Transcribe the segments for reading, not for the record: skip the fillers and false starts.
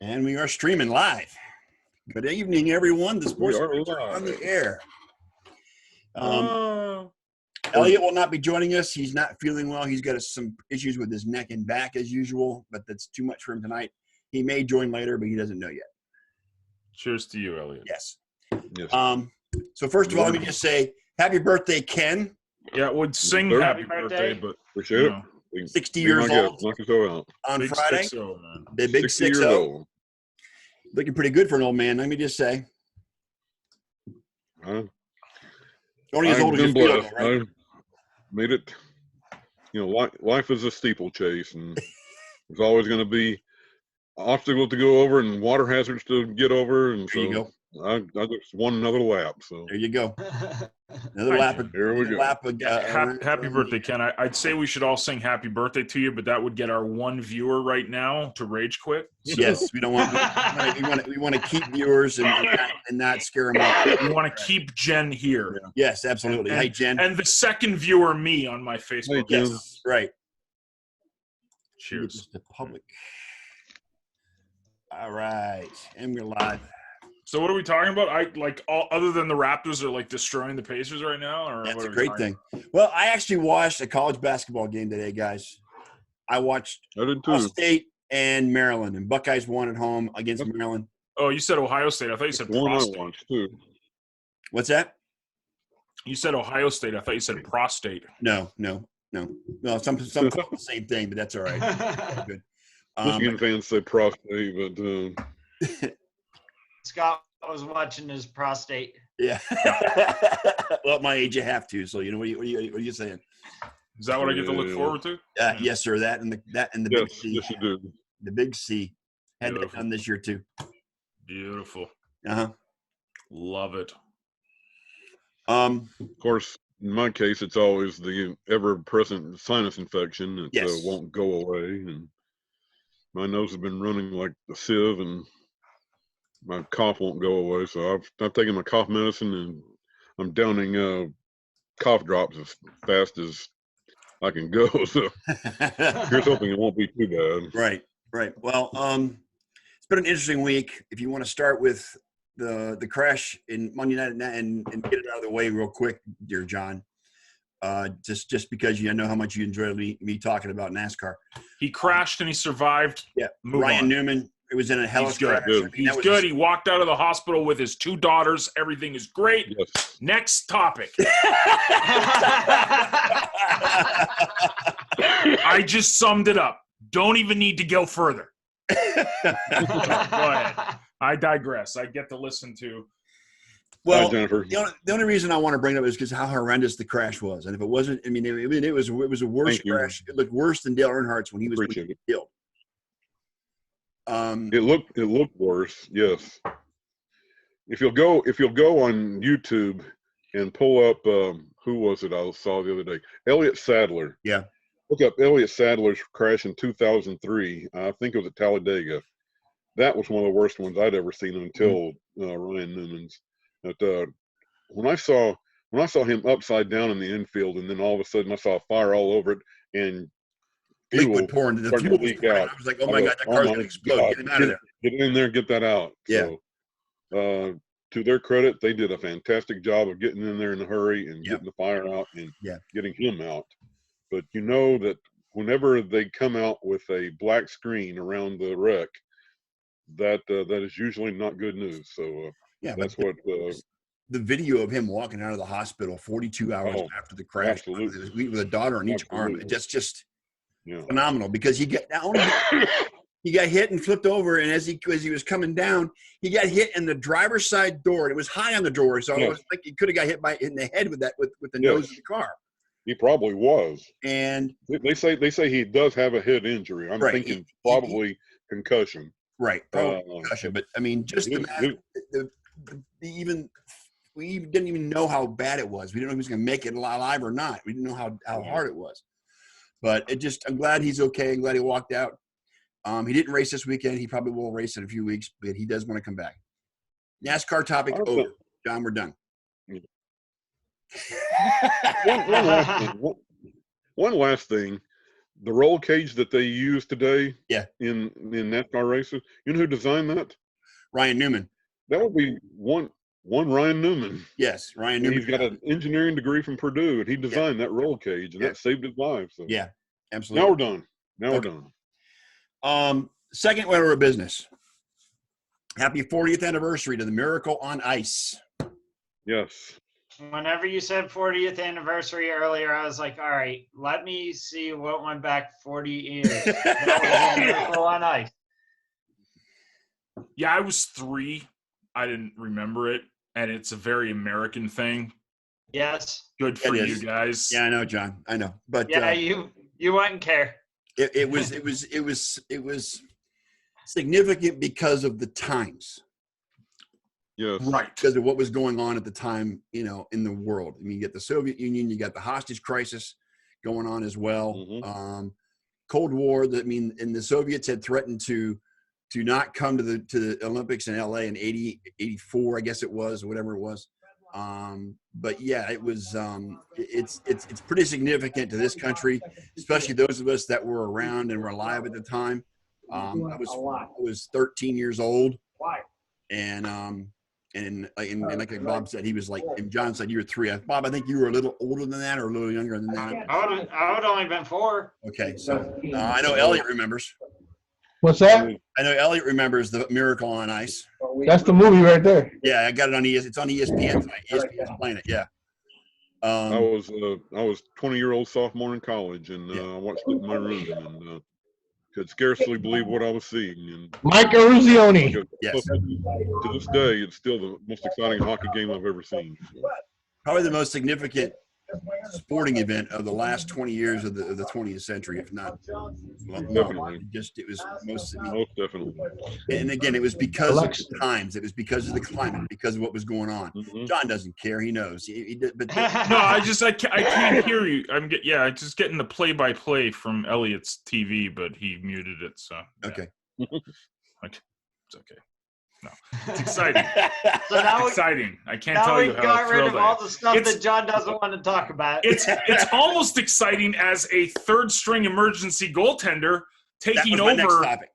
And we are streaming live. Good evening, everyone. The sports are on the air. Eliot will not be joining us. He's not feeling well. He's got some issues with his neck and back as usual, but that's too much for him tonight. He may join later, but he doesn't know yet. Cheers to you, Eliot. Yes. Yes. So first of all, let me just say happy birthday, Ken. Yeah, would sing happy birthday, but appreciate it. 60 years old Knock yourself out. on big Friday. 60, man. The big 60 years 6-0. old. Looking pretty good for an old man, let me just say. Only as I've old as been you feel, blessed. right? I've made it. You know, life is a steeplechase, and there's always going to be obstacles to go over and water hazards to get over, and There you go. I just won another lap. So There you go. Another lap. Here we go. Happy birthday, Ken. I'd say we should all sing happy birthday to you, but that would get our one viewer right now to rage quit. So. Yes, we don't want. We want to keep viewers and not scare them off. We want to keep Jen here. Yeah. Yes, absolutely. Hey, Jen. And the second viewer, me, on my Facebook. Hey, Jen. Yes, right. Cheers. The public. All right, and we're live. So what are we talking about? Other than the Raptors are like destroying the Pacers right now, or That's what a are we great talking thing. Well, I actually watched a college basketball game today, guys. I watched I did Ohio too. State and Maryland, and Buckeyes won at home against Maryland. Oh, you said Ohio State. I thought you said One I prostate. watched too. What's that? You said Ohio State. I thought you said prostate. No. Some call it the same thing, but that's all right. Good. Michigan fans say prostate, but Scott was watching his prostate. Yeah. Well, at my age, you have to. So, what are you saying? Is that what I get to look forward to? Yes, sir. That and the big yes, C. yes, you do. The big C. Had that Beautiful. done this year too. Beautiful. Love it. Of course, in my case, it's always the ever-present sinus infection that Yes. won't go away, and my nose has been running like a sieve, and my cough won't go away. So I've taken my cough medicine, and I'm downing cough drops as fast as I can go. So here's hoping it won't be too bad. Right. Well, it's been an interesting week. If you want to start with the crash in Monday night and get it out of the way real quick, dear John, just because you know how much you enjoy me talking about NASCAR. He crashed and he survived. Yeah. Move Ryan on. Newman. It was in a hellish He's good. crash. I mean, He's good. He walked out of the hospital with his 2 daughters. Everything is great. Yes. Next topic. I just summed it up. Don't even need to go further. Go ahead. I digress. I get to listen to. Well, Hi, Jennifer. the only reason I want to bring it up is because how horrendous the crash was. And if it wasn't, I mean, it was a worse Thank you. crash. It looked worse than Dale Earnhardt's when he was Appreciate it. killed. It looked worse. Yes. If you'll go on YouTube and pull up who was it I saw the other day? Eliot Sadler. Yeah. Look up Eliot Sadler's crash in 2003. I think it was at Talladega. That was one of the worst ones I'd ever seen until Ryan Newman's. But when I saw him upside down in the infield, and then all of a sudden I saw fire all over it, and liquid pouring. The fuel was pouring. I was like, oh my God, that car's going to explode. Get him out of there. Get in there, get that out. Yeah. So, to their credit, they did a fantastic job of getting in there in a hurry and getting the fire out and getting him out. But you know that whenever they come out with a black screen around the wreck, that is usually not good news. So that's what the video of him walking out of the hospital 42 hours after the crash, absolutely. with a daughter on each arm, just yeah. phenomenal. Because he got hit and flipped over, and as he was coming down, he got hit in the driver's side door, and it was high on the door, so it was like he could have got hit in the head with the nose of the car. He probably was. And they say he does have a head injury. I'm thinking probably concussion. Right, probably concussion. But I mean, just we didn't even know how bad it was. We didn't know if he was going to make it alive or not. We didn't know how hard it was. But I'm glad he's okay. I'm glad he walked out. He didn't race this weekend. He probably will race in a few weeks, but he does want to come back. NASCAR topic over. John, we're done. One last thing. the roll cage that they use today in NASCAR races, you know who designed that? Ryan Newman. That would be one Ryan Newman. Yes, Ryan And Newman. he's got an engineering degree from Purdue, and he designed that roll cage, and that saved his life. So. Yeah, absolutely. Now we're done. We're done. Second order of business. Happy 40th anniversary to the Miracle on Ice. Yes. Whenever you said 40th anniversary earlier, I was like, all right, let me see what went back 40 years. That was Miracle on Ice. Yeah, I was 3. I didn't remember it, and it's a very American thing. Yes. Good for you guys. Yeah, I know, John. I know, but yeah, you wouldn't care. It was significant because of the times. Yes. Right. Because of what was going on at the time, in the world. I mean, you get the Soviet Union, you got the hostage crisis going on as well. Mm-hmm. Cold War. And the Soviets had threatened to not come to the Olympics in LA in 84, I guess it was, or whatever it was. But yeah, it was. It's pretty significant to this country, especially those of us that were around and were alive at the time. I was 13 years old, and like Bob said, he was like, and John said you were 3. Bob, I think you were a little older than that or a little younger than that. I would only been 4. Okay, so I know Eliot remembers. What's that? I know Eliot remembers the Miracle on Ice. That's the movie right there. Yeah, I got it on It's on ESPN tonight. ESPN's playing it. Yeah. I was 20-year-old sophomore in college, and I watched it in my room, and could scarcely believe what I was seeing. And Mike Eruzione. Yes. To this day, it's still the most exciting hockey game I've ever seen. So. Probably the most significant sporting event of the last 20 years of the 20th century, if not. Definitely. It was most definitely. And again, it was because of the times. It was because of the climate, because of what was going on. Mm-hmm. John doesn't care. He knows. He did, but No, I can't hear you. I'm just getting the play-by-play from Eliot's TV, but he muted it. So yeah. Okay. It's okay. No, it's exciting. So now exciting. I can't tell you how got rid of I am. all the stuff that John doesn't want to talk about. It's almost exciting as a third-string emergency goaltender taking over. Next topic.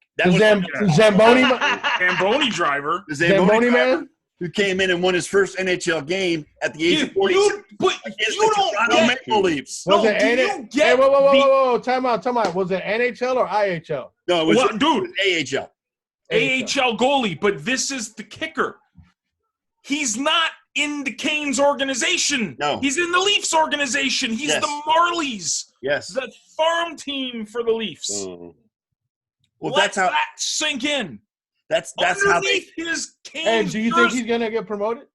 Zamboni driver. The Zamboni man who came in and won his first NHL game at the age of 46 against the Toronto Maple Leafs. Was it Hey, whoa. Time out. Was it NHL or IHL? No, it was AHL. AHL goalie, but this is the kicker. He's not in the Canes organization. No. He's in the Leafs organization. He's the Marlies. Yes. The farm team for the Leafs. Oh. Well, Let that sink in. That's how they. His Canes. Hey, do you think he's gonna get promoted?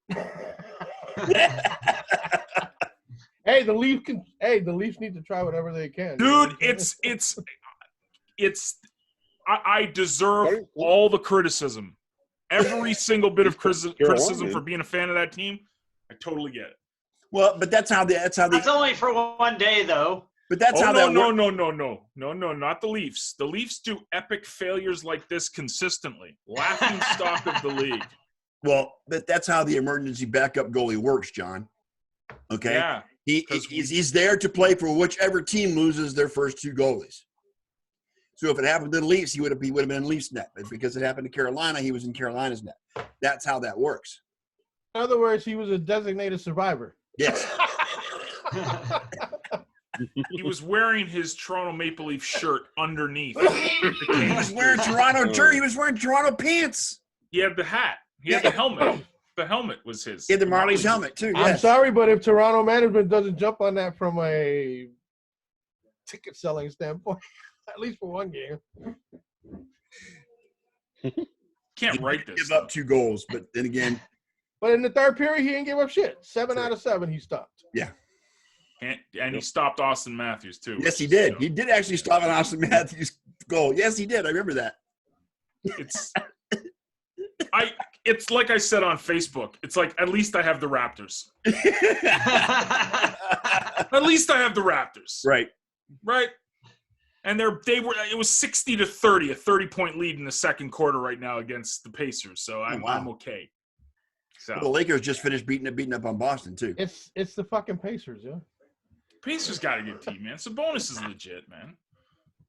Hey, the Leafs need to try whatever they can. Dude, I deserve all the criticism. Every single bit of criticism for being a fan of that team. I totally get it. Well, but that's only for one day, though. But that's how that works. No, not the Leafs. The Leafs do epic failures like this consistently. Laughing stock of the league. Well, that's how the emergency backup goalie works, John. Okay? Yeah. He's there to play for whichever team loses their first 2 goalies. So if it happened to the Leafs, he would have been in Leafs net. But because it happened to Carolina, he was in Carolina's net. That's how that works. In other words, he was a designated survivor. Yes. He was wearing his Toronto Maple Leaf shirt underneath. He was wearing Toronto shirt. He was wearing Toronto pants. He had the hat. He had the helmet. The helmet was his. He had the Marlies helmet, too. Yes. I'm sorry, but if Toronto management doesn't jump on that from a ticket selling standpoint, at least for one game. Can't write this. Give up 2 goals, but then again. But in the third period, he didn't give up shit. 7 out of 7, he stopped. Yeah. And he stopped Austin Matthews, too. Yes, he did. He did actually stop an Austin Matthews goal. Yes, he did. I remember that. It's like I said on Facebook. It's like, at least I have the Raptors. At least I have the Raptors. Right. And it was 60-30, a 30-point lead in the second quarter right now against the Pacers. So I'm okay. So well, the Lakers just finished beating up on Boston too. It's the fucking Pacers, yeah. Pacers got a good team, man. Sabonis is legit, man.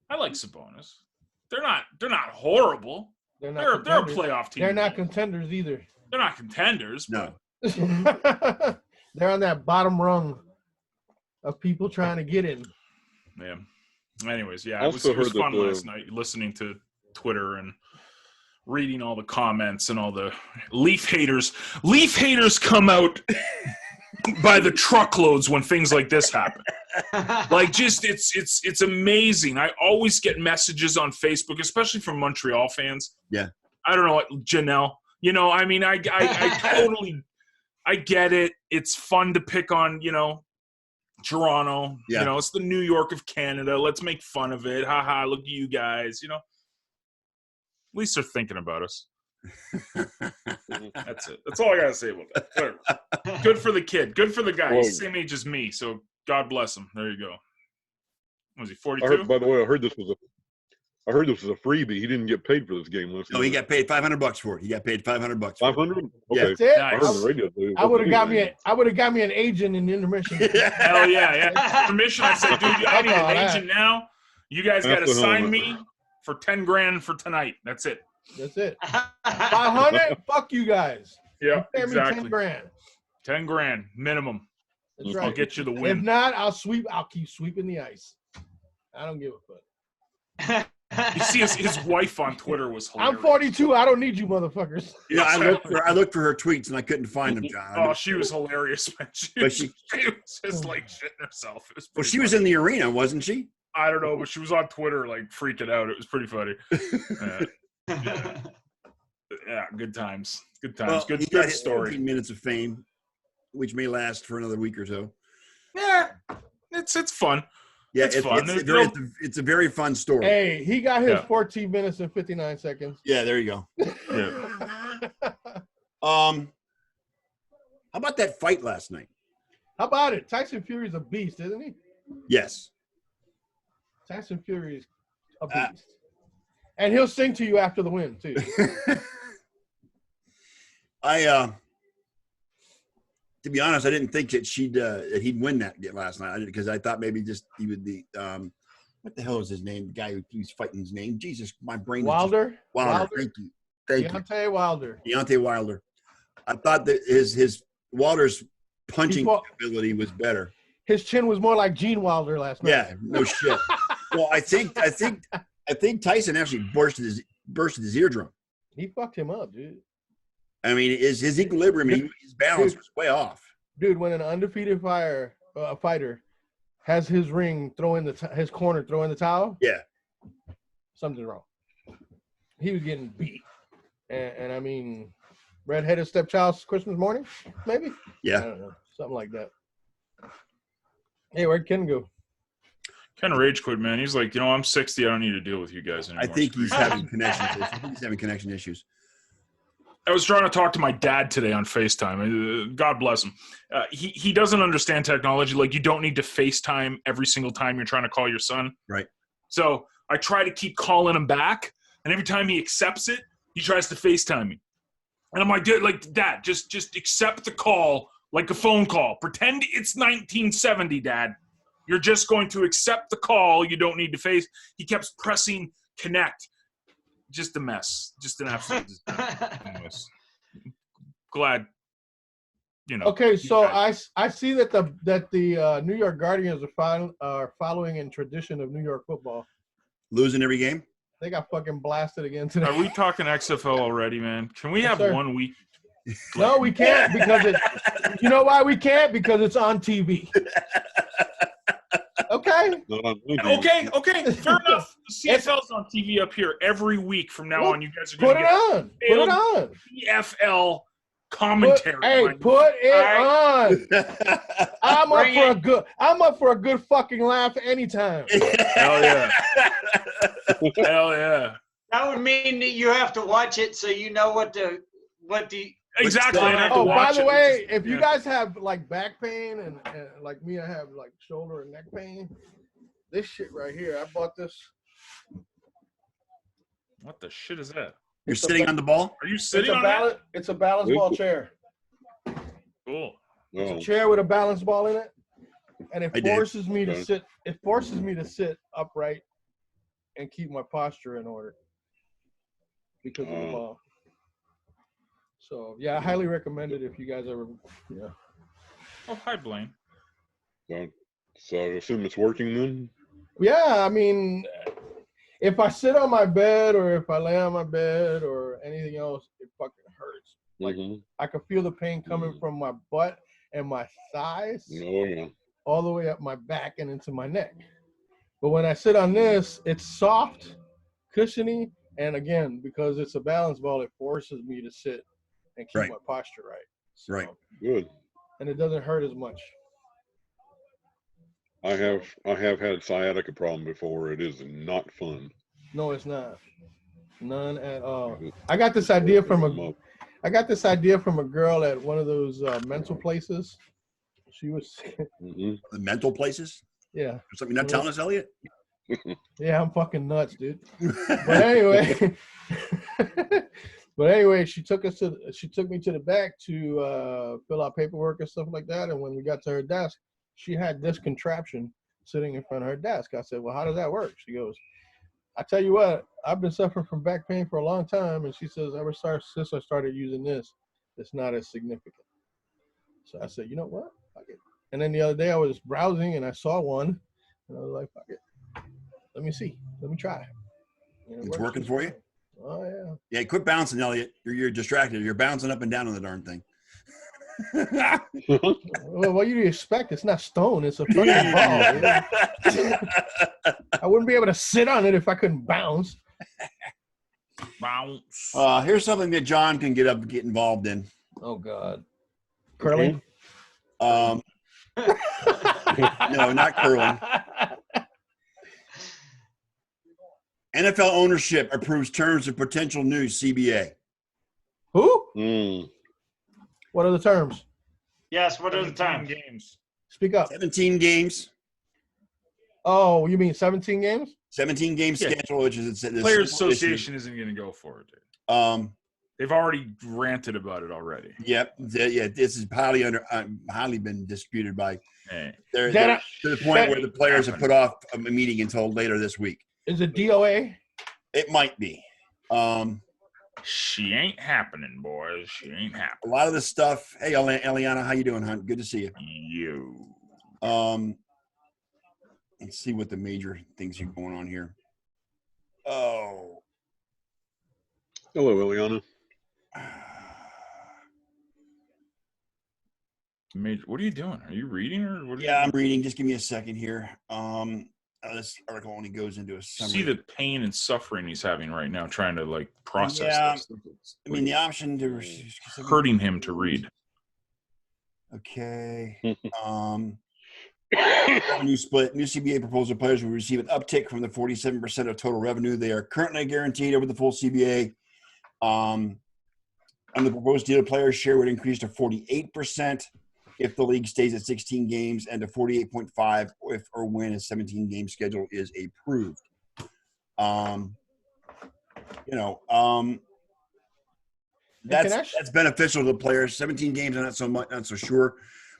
I like Sabonis. They're not horrible. They're a playoff team. They're not contenders either. They're not contenders. No. They're on that bottom rung of people trying to get in. Yeah. Anyways, yeah, I it was fun last night listening to Twitter and reading all the comments and all the Leaf haters. Leaf haters come out by the truckloads when things like this happen. Like, just it's amazing. I always get messages on Facebook, especially from Montreal fans. Yeah. I don't know what Janelle. You know, I mean, I totally get it. It's fun to pick on, Toronto. Yeah. It's the New York of Canada. Let's make fun of it. Ha ha, look at you guys, At least they're thinking about us. That's it. That's all I got to say about that. Whatever. Good for the kid. Good for the guy. He's the same age as me, so God bless him. There you go. Was he 42? By the way, I heard this was a freebie. He didn't get paid for this game. No, he got paid $500 for it. He got paid $500. $500? Okay. That's it. I heard on the radio. I would have got me an agent in the intermission. Hell yeah. Intermission. I said, dude, I need an agent now. You guys got to sign me for $10,000 for tonight. That's it. That's it. 500. Fuck you guys. Yeah, pay exactly. me $10,000. $10,000 minimum. That's right. I'll get you the win. If not, I'll keep sweeping the ice. I don't give a fuck. You see, his wife on Twitter was hilarious. I'm 42. I don't need you, motherfuckers. Yeah, I looked for her tweets and I couldn't find them, John. Oh, she was hilarious, man. She was just like shitting herself. Well, she was in the arena, wasn't she? I don't know, but she was on Twitter like freaking out. It was pretty funny. Yeah, good times. Good times. Well, good story. 15 minutes of fame, which may last for another week or so. Yeah, it's fun. Yeah, it's fun. It's a very fun story. Hey, he got his 14 minutes and 59 seconds. Yeah, there you go. Yeah. How about that fight last night? How about it? Tyson Fury's a beast, isn't he? Yes. Tyson Fury is a beast. And he'll sing to you after the win, too. To be honest, I didn't think that he'd win that last night. Because I thought maybe just he would be what the hell is his name? The guy who's fighting his name. Jesus, my brain. Wilder. Wilder. Thank you. Deontay Wilder. Deontay Wilder. I thought that his Wilder's punching ability was better. His chin was more like Gene Wilder last night. Yeah, no shit. Well, I think Tyson actually bursted his eardrum. He fucked him up, dude. I mean, his equilibrium, his balance was way off. Dude, when an undefeated fighter has his ring his corner throw in the towel, yeah, something's wrong. He was getting beat, and I mean, redheaded stepchild's Christmas morning, maybe. Yeah, I don't know, something like that. Hey, where'd Ken go? Ken rage quit, man. He's like, I'm 60. I don't need to deal with you guys anymore. I think he's having connection issues. I was trying to talk to my dad today on FaceTime. God bless him. He doesn't understand technology. Like, you don't need to FaceTime every single time you're trying to call your son. Right. So I try to keep calling him back, and every time he accepts it, he tries to FaceTime me. And I'm like, Dad, just accept the call like a phone call. Pretend it's 1970, Dad. You're just going to accept the call. You don't need to face. He kept pressing connect. Just a mess. Just an absolute mess. Glad, Okay, so I see that the New York Guardians are following in tradition of New York football. Losing every game? They got fucking blasted again today. Are we talking XFL already, man? Can we have 1 week? No, we can't because you know why we can't? Because it's on TV. Okay. Okay. Fair enough. The CFL's on TV up here every week from now on. You guys are going to put it on. CFL commentary. Put it on. I'm up for a good fucking laugh anytime. Hell yeah. Hell yeah. That would mean that you have to watch it so you know what the exactly. By the way, if you guys have like back pain and like me, I have like shoulder and neck pain. This shit right here, I bought this. What the shit is that? You're sitting on the ball? Are you sitting on that? It's a balance ball chair. Cool. It's a chair with a balance ball in it, and it forces me to sit. It forces me to sit upright and keep my posture in order because of the ball. So yeah, I highly recommend it if you guys ever. Yeah. Oh, hi, Blaine. So I assume it's working then? Yeah, I mean, if I sit on my bed or if I lay on my bed or anything else, it fucking hurts. Like I can feel the pain coming from my butt and my thighs all the way up my back and into my neck. But when I sit on this, it's soft, cushiony, and again, because it's a balance ball, it forces me to sit and keep my posture right. So, right. Good. And it doesn't hurt as much. I have had sciatica problem before. It is not fun. No, it's not. None at all. I got this idea from a girl at one of those mental places. She was The mental places? Yeah. Something you're not telling us, Eliot? Yeah, I'm fucking nuts, dude. But anyway, she took me to the back to fill out paperwork and stuff like that. And when we got to her desk, she had this contraption sitting in front of her desk. I said, well, how does that work? She goes, I tell you what, I've been suffering from back pain for a long time. And she says, since I started using this, it's not as significant. So I said, you know what? Fuck it. And then the other day I was browsing and I saw one. And I was like, fuck it. Let me see. Let me try. It's working for you? Oh, yeah. Yeah, quit bouncing, Eliot. You're distracted. You're bouncing up and down on the darn thing. Well, what do you expect? It's not stone. It's a fucking ball. I wouldn't be able to sit on it if I couldn't bounce. Bounce. Here's something that John can get involved in. Oh, God. Curling? No, not curling. NFL ownership approves terms of potential new CBA. Who? What are the terms? Yes, what are the terms? Games. Speak up. 17 games. Oh, you mean 17 games? 17 game schedule, which is the Players Association isn't going to go for it, dude. They've already ranted about it already. Yep. Yeah, this is highly been disputed by. They're to the point where the players have put off a meeting until later this week. Is it DOA? It might be. She ain't happening, boys. She ain't happening. A lot of this stuff. Hey, Eliana, how you doing, hon? Good to see you. Let's see what the major things are going on here. Oh. Hello, Eliana. What are you doing? Are you reading or what? I'm reading. Just give me a second here. This article only goes into a summary. See the pain and suffering he's having right now, trying to process this. I mean, the option to hurting him to read. Okay. Revenue split. New CBA proposal players will receive an uptick from the 47% of total revenue they are currently guaranteed over the full CBA. On the proposed deal, players' share would increase to 48% if the league stays at 16 games, and to 48.5 if or when a 17-game schedule is approved. That's beneficial to the players. 17 games, I'm not so sure.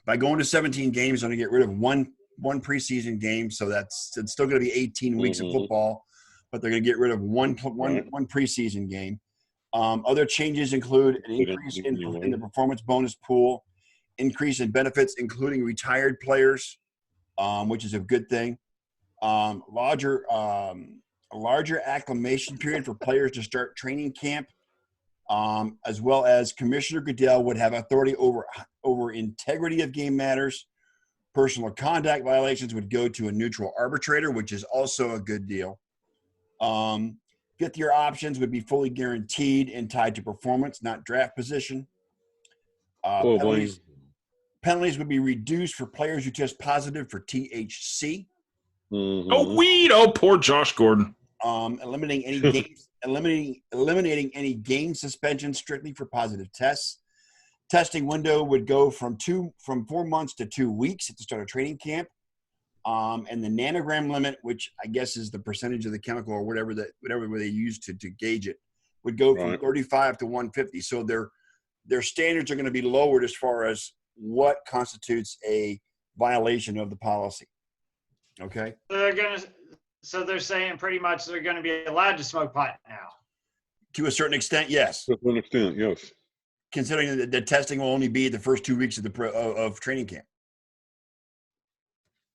By going to 17 games, I'm going to get rid of one preseason game, so it's still going to be 18 weeks of football, but they're going to get rid of one preseason game. Other changes include an increase in the performance bonus pool, increase in benefits, including retired players, which is a good thing. A larger acclimation period for players to start training camp, as well as Commissioner Goodell would have authority over integrity of game matters. Personal conduct violations would go to a neutral arbitrator, which is also a good deal. Fifth-year options would be fully guaranteed and tied to performance, not draft position. Penalties would be reduced for players who test positive for THC. Oh, weed! Oh, poor Josh Gordon. Eliminating any games, eliminating any game suspension strictly for positive tests. Testing window would go from 4 months to 2 weeks at the start of training camp. And the nanogram limit, which I guess is the percentage of the chemical or whatever they use to gauge it, would go from 35 to 150. So their standards are going to be lowered as far as what constitutes a violation of the policy. Okay. So they're saying pretty much they're going to be allowed to smoke pot now. To a certain extent, yes. To an extent, yes. Considering that the testing will only be the first 2 weeks of of training camp.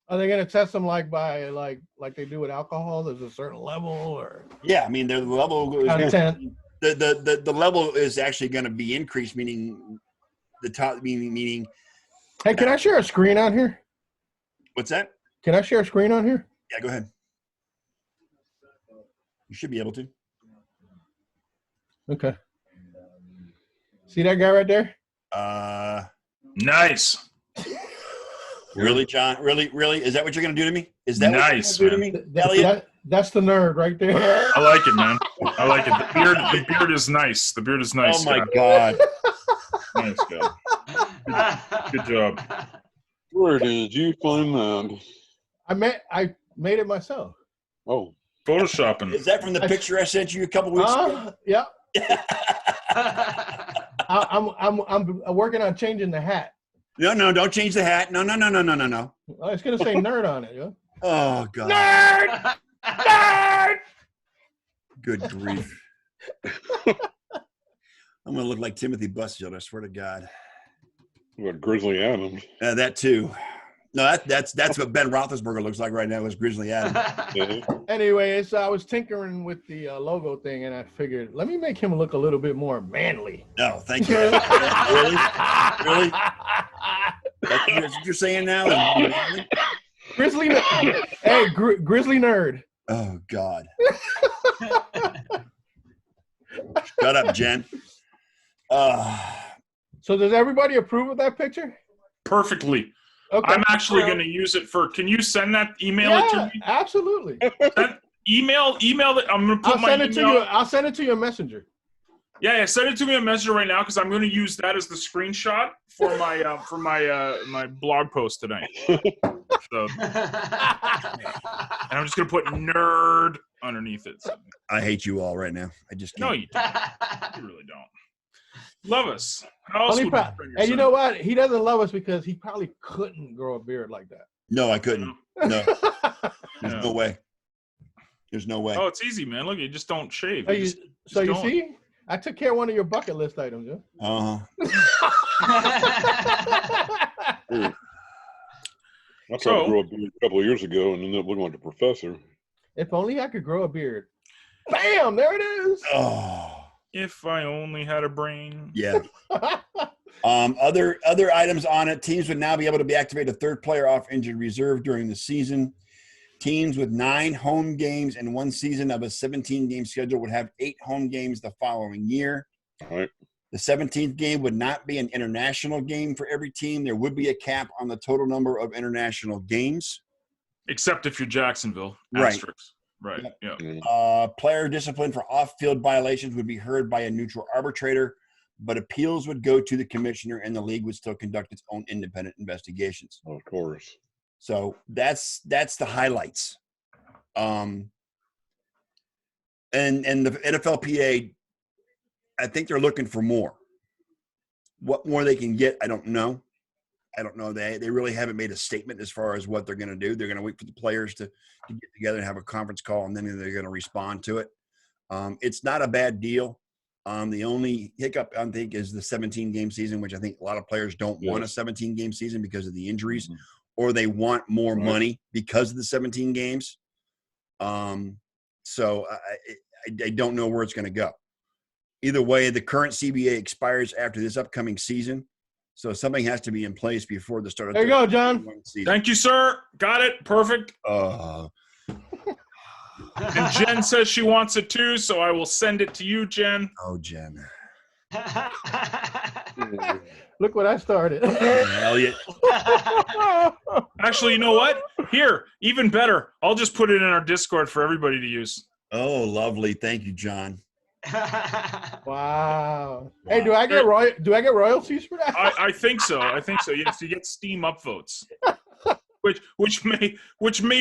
Are they going to test them like they do with alcohol? There's a certain level, or Yeah, I mean the level is content. the level is actually going to be increased, meaning the top meaning. Hey, can I share a screen on here? What's that? Can I share a screen on here? Yeah, go ahead. You should be able to. Okay. See that guy right there? Nice. Really, John? Really? Is that what you're going to do to me? Is that Nice, what you're going to do to me, Eliot? That's the nerd right there. I like it, man. I like it. The beard is nice. The beard is nice. Oh my Scott. God! Nice, Scott. Good job. Where did you find that? I made it myself. Oh, Photoshopping. Is that from the picture I sent you a couple weeks ago? Yeah. I'm working on changing the hat. No, don't change the hat. No. Oh, it's gonna say nerd on it. Yeah. Oh God! Nerd. Nerd. Good grief! I'm gonna look like Timothy Busfield. I swear to God. what Grizzly Adams? That too. No, that's what Ben Roethlisberger looks like right now. Is Grizzly Adams? Yeah. Anyway, I was tinkering with the logo thing, and I figured let me make him look a little bit more manly. No, thank you. Really? That's what you're saying now? Grizzly. Hey, Grizzly nerd. Oh God! Shut up, Jen. So does everybody approve of that picture? Perfectly. Okay. I'm actually going to use it for. Can you send that? Email it to me. Absolutely. Email it. I'm going to put my email. I'll send it to your messenger. Yeah, send it to me on Messenger right now because I'm going to use that as the screenshot for my my blog post tonight. So, and I'm just going to put nerd underneath it. So. I hate you all right now. I just can't. No, you don't. You really don't. Love us. How else would you bring your and you son? know what? He doesn't love us because he probably couldn't grow a beard like that. No, I couldn't. No, there's no way. There's no way. Oh, it's easy, man. Look, you just don't shave. So You you, just don't. see, I took care of one of your bucket list items. Yeah? I tried to grow a beard a couple of years ago and ended up looking like a professor. If only I could grow a beard. Bam! There it is. Oh. If I only had a brain. Yeah. Other items on it. Teams would now be able to be activated a third player off injured reserve during the season. Teams with 9 home games and 1 season of a 17-game schedule would have 8 home games the following year. All right. The 17th game would not be an international game for every team. There would be a cap on the total number of international games. Except if you're Jacksonville. Right. Asterisks. Right. Yeah. Player discipline for off-field violations would be heard by a neutral arbitrator, but appeals would go to the commissioner, and the league would still conduct its own independent investigations. Of course. So that's the highlights. And the NFLPA, I think they're looking for more. What more they can get, I don't know. They really haven't made a statement as far as what they're going to do. They're going to wait for the players to get together and have a conference call, and then they're going to respond to it. It's not a bad deal. The only hiccup, I think, is the 17-game season, which I think a lot of players don't want a 17-game season because of the injuries, or they want more money because of the 17 games. So I don't know where it's going to go. Either way, the current CBA expires after this upcoming season. So something has to be in place before the start of there you go, John. Season. Thank you, sir. Got it. Perfect. And Jen says she wants it too, so I will send it to you, Jen. Oh, Jen. Look what I started. Eliot. Actually, you know what? Here, even better. I'll just put it in our Discord for everybody to use. Oh, lovely. Thank you, John. Wow. Hey, do I get royalties for that? I think so. Yes, you get Steam upvotes. Which may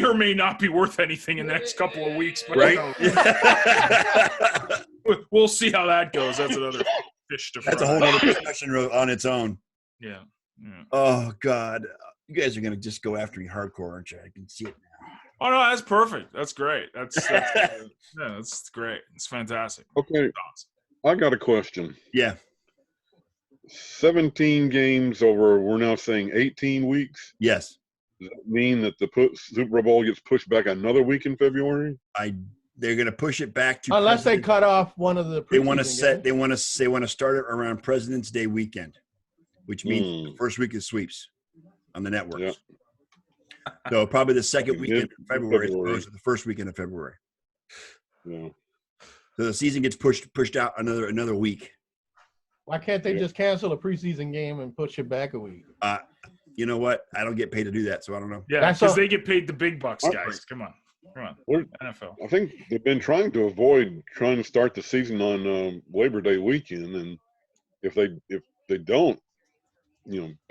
or may not be worth anything in the next couple of weeks, but right? We'll see how that goes. That's another fish to fry. That's a whole other discussion on its own. Yeah. Oh God, you guys are gonna just go after me hardcore, aren't you? I can see it now. Oh no, that's perfect. That's great. That's great. It's fantastic. Okay, I got a question. Yeah. 17 games over, we're now saying 18 weeks. Yes. Does that mean that the Super Bowl gets pushed back another week in February? They're going to push it back to unless they cut off one of the. They want to set. They want to start it around President's Day weekend, which means the first week of sweeps on the networks. Yeah. So probably the second weekend of February as opposed to the first weekend of February. Yeah. So the season gets pushed out another week. Why can't they just cancel a preseason game and push it back a week? You know what? I don't get paid to do that, so I don't know. Yeah, because they get paid the big bucks, guys. Come on. NFL. I think they've been trying to avoid trying to start the season on Labor Day weekend, and if they don't,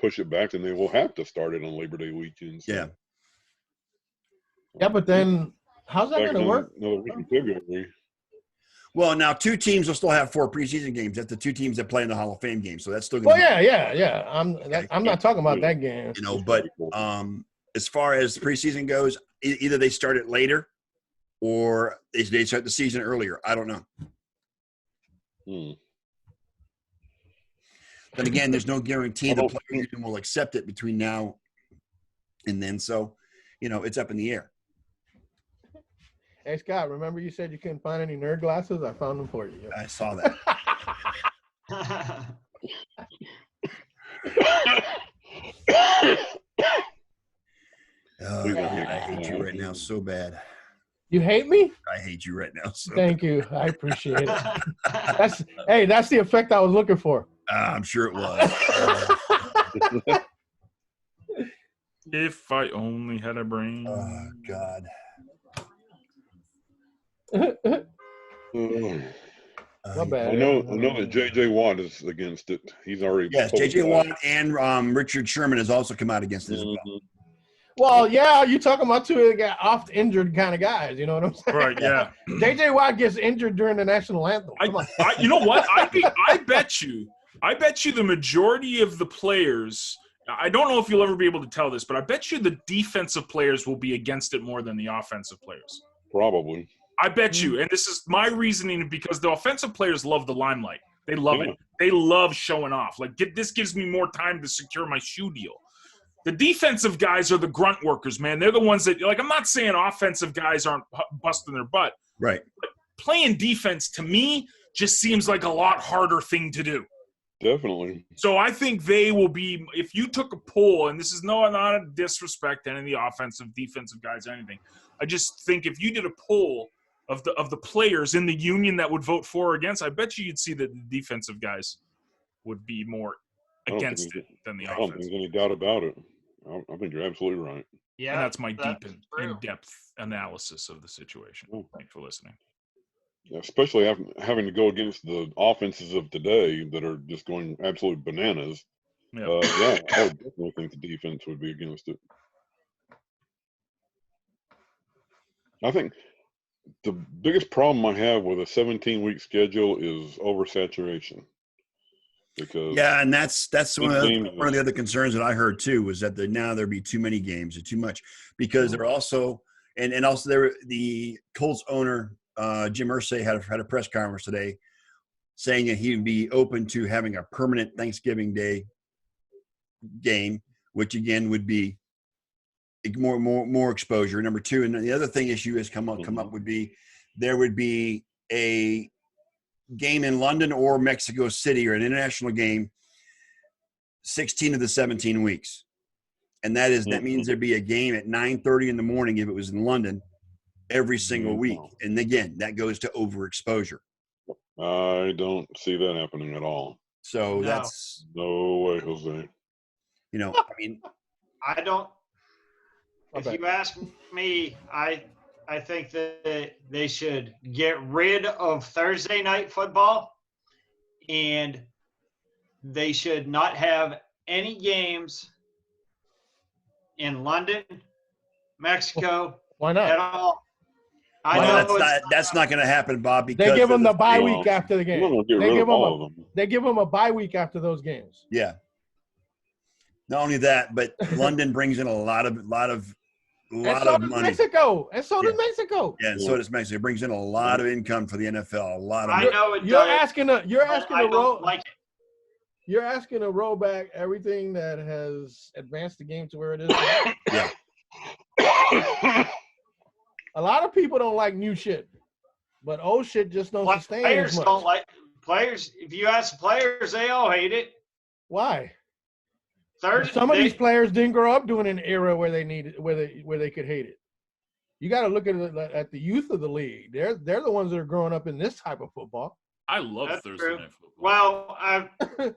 push it back, then they will have to start it on Labor Day weekend. So. Yeah. Yeah, but then how's that going to work? Another week in February. Well, now 2 teams will still have 4 preseason games. That's the 2 teams that play in the Hall of Fame game. So that's still going to yeah. I'm not talking about that game. But as far as the preseason goes, either they start it later or they start the season earlier. I don't know. But again, there's no guarantee the players will accept it between now and then. So, it's up in the air. Hey, Scott, remember you said you couldn't find any nerd glasses? I found them for you. I saw that. Oh, I hate you right now so bad. You hate me? I hate you right now. So Thank you. I appreciate it. That's the effect I was looking for. I'm sure it was. If I only had a brain. Oh, God. My bad. I know that J.J. Watt is against it. He's already. Yes, J.J. Watt and Richard Sherman has also come out against it as well. Well, yeah, you're talking about 2 oft injured kind of guys. You know what I'm saying? Right, yeah. J.J. Watt gets injured during the national anthem. You know what? I bet you the majority of the players, I don't know if you'll ever be able to tell this, but I bet you the defensive players will be against it more than the offensive players. Probably. I bet you. And this is my reasoning because the offensive players love the limelight. They love it. They love showing off. Like, this gives me more time to secure my shoe deal. The defensive guys are the grunt workers, man. They're the ones that, I'm not saying offensive guys aren't busting their butt. Right. But playing defense, to me, just seems like a lot harder thing to do. Definitely. So I think they will be, if you took a poll, and this is not a disrespect to any of the offensive, defensive guys or anything. I just think if you did a poll of the players in the union that would vote for or against, I bet you'd see that the defensive guys would be more against it than the offense. I don't think there's any doubt about it. I think you're absolutely right. Yeah, and that's my deep and in-depth analysis of the situation. Thanks for listening. Especially having to go against the offenses of today that are just going absolute bananas. Yeah, I would definitely think the defense would be against it. I think the biggest problem I have with a 17-week schedule is oversaturation. Because and that's one of the other concerns that I heard too was that now there'd be too many games or too much because they're also and also the Colts owner Jim Irsay had a press conference today saying that he would be open to having a permanent Thanksgiving Day game, which again would be more exposure. Number 2, and the other issue has come up would be there would be a game in London or Mexico City or an international game 16 of the 17 weeks. And that means there'd be a game at 9:30 in the morning if it was in London every single week. And again, that goes to overexposure. I don't see that happening at all. So that's no way, Jose. I don't. If you ask me, I think that they should get rid of Thursday night football and they should not have any games in London, Mexico. Why not? At all. That's not going to happen, Bob. Because they give them the bye week after the game. They give them a bye week after those games. Yeah. Not only that, but London brings in a lot of a lot of money. Mexico. And so does Mexico. Yeah, and so does Mexico. It brings in a lot of income for the NFL. A lot of I money. know it You're does. asking a roll. Like it. You're asking to roll back everything that has advanced the game to where it is. Yeah. A lot of people don't like new shit, but old shit just don't sustain Players as much. don't like players. If you ask players, they all hate it. Why? Third, Some of these players didn't grow up during an era where they needed where they could hate it. You got to look at the youth of the league. They're the ones that are growing up in this type of football. I love Thursday true. Night Football. Well,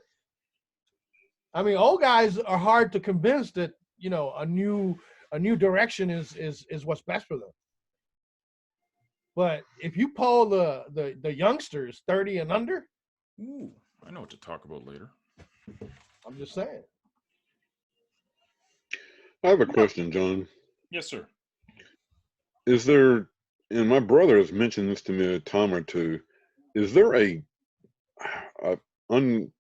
I mean, old guys are hard to convince that a new direction is what's best for them. But if you poll the youngsters 30 and under, Ooh, I know what to talk about later. I'm just saying. I have a question, John. Yes, sir. Is there, and my brother has mentioned this to me a time or two, is there a unknown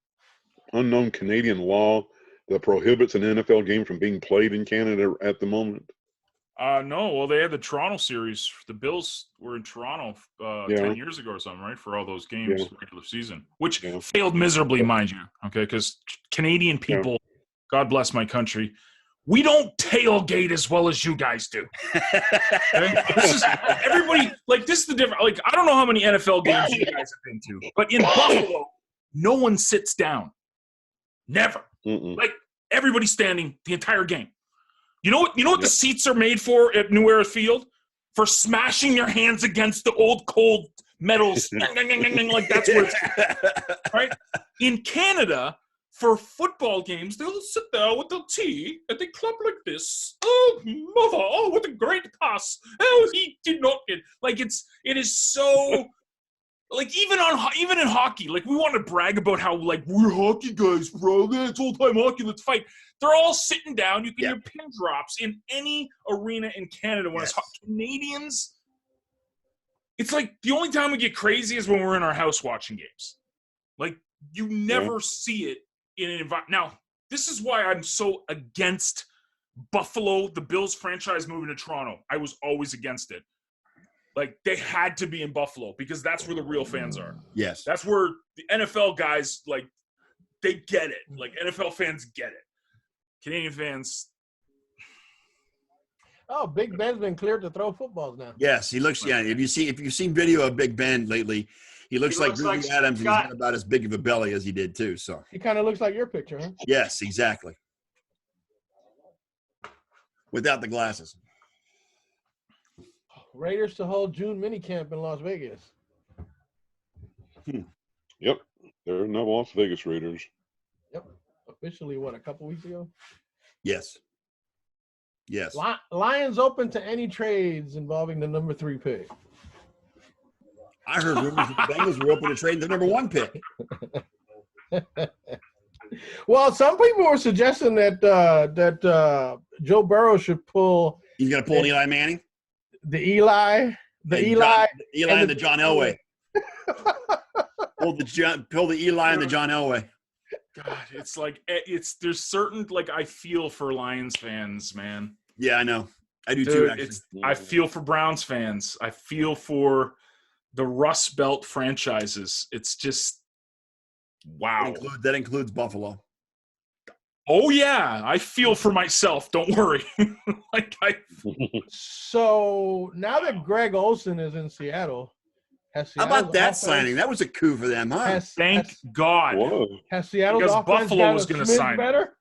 Canadian law that prohibits an NFL game from being played in Canada at the moment? No. Well, they had the Toronto series. The Bills were in Toronto 10 years ago or something, right? For all those games, regular season, which failed miserably, mind you. Okay, because Canadian people, God bless my country, we don't tailgate as well as you guys do. Okay? This is everybody. Like, this is the difference. Like, I don't know how many NFL games you guys have been to, but in Buffalo, no one sits down. Never. Like, everybody's standing the entire game. You know what the seats are made for at New Era Field? For smashing your hands against the old cold metals. Like, that's where it's right? In Canada, for football games, they'll sit there with the tea and they clap like this. Oh, mother! Oh, what a great pass! Oh, he did not get. Like, it is so. Like, even in hockey, like, we want to brag about how, like, we're hockey guys, bro. It's old-time hockey. Let's fight. They're all sitting down. You can hear pin drops in any arena in Canada when it's Canadians. It's like the only time we get crazy is when we're in our house watching games. Like, you never see it in an environment. Now, this is why I'm so against Buffalo, the Bills franchise moving to Toronto. I was always against it. Like, they had to be in Buffalo because that's where the real fans are. Yes. That's where the NFL guys, like, they get it. Like, NFL fans get it. Canadian fans. Oh, Big Ben's been cleared to throw footballs now. Yes, he looks. Yeah, if you've seen video of Big Ben lately, he looks like Rudy Adams, and he's got about as big of a belly as he did too. So he kind of looks like your picture, huh? Yes, exactly. Without the glasses. Raiders to hold June minicamp in Las Vegas. Yep, they're no Las Vegas Raiders. Yep, officially a couple weeks ago? Yes. Yes. Lions open to any trades involving the number 3 pick. I heard rumors that the Bengals were open to trade the number 1 pick. Well, some people were suggesting that Joe Burrow should pull. He's going to pull an Eli Manning. The Eli and the John Elway. pull the Eli and the John Elway. God, it's like there's certain, like, I feel for Lions fans, man. Yeah, I know. I do too. Actually. I feel for Browns fans. I feel for the Rust Belt franchises. It's just wow. That includes Buffalo. Oh yeah, I feel for myself. Don't worry. So now that Greg Olsen is in Seattle, how about that signing? That was a coup for them, huh? Thank God. Whoa. Has Seattle's because offense Buffalo was going to sign better?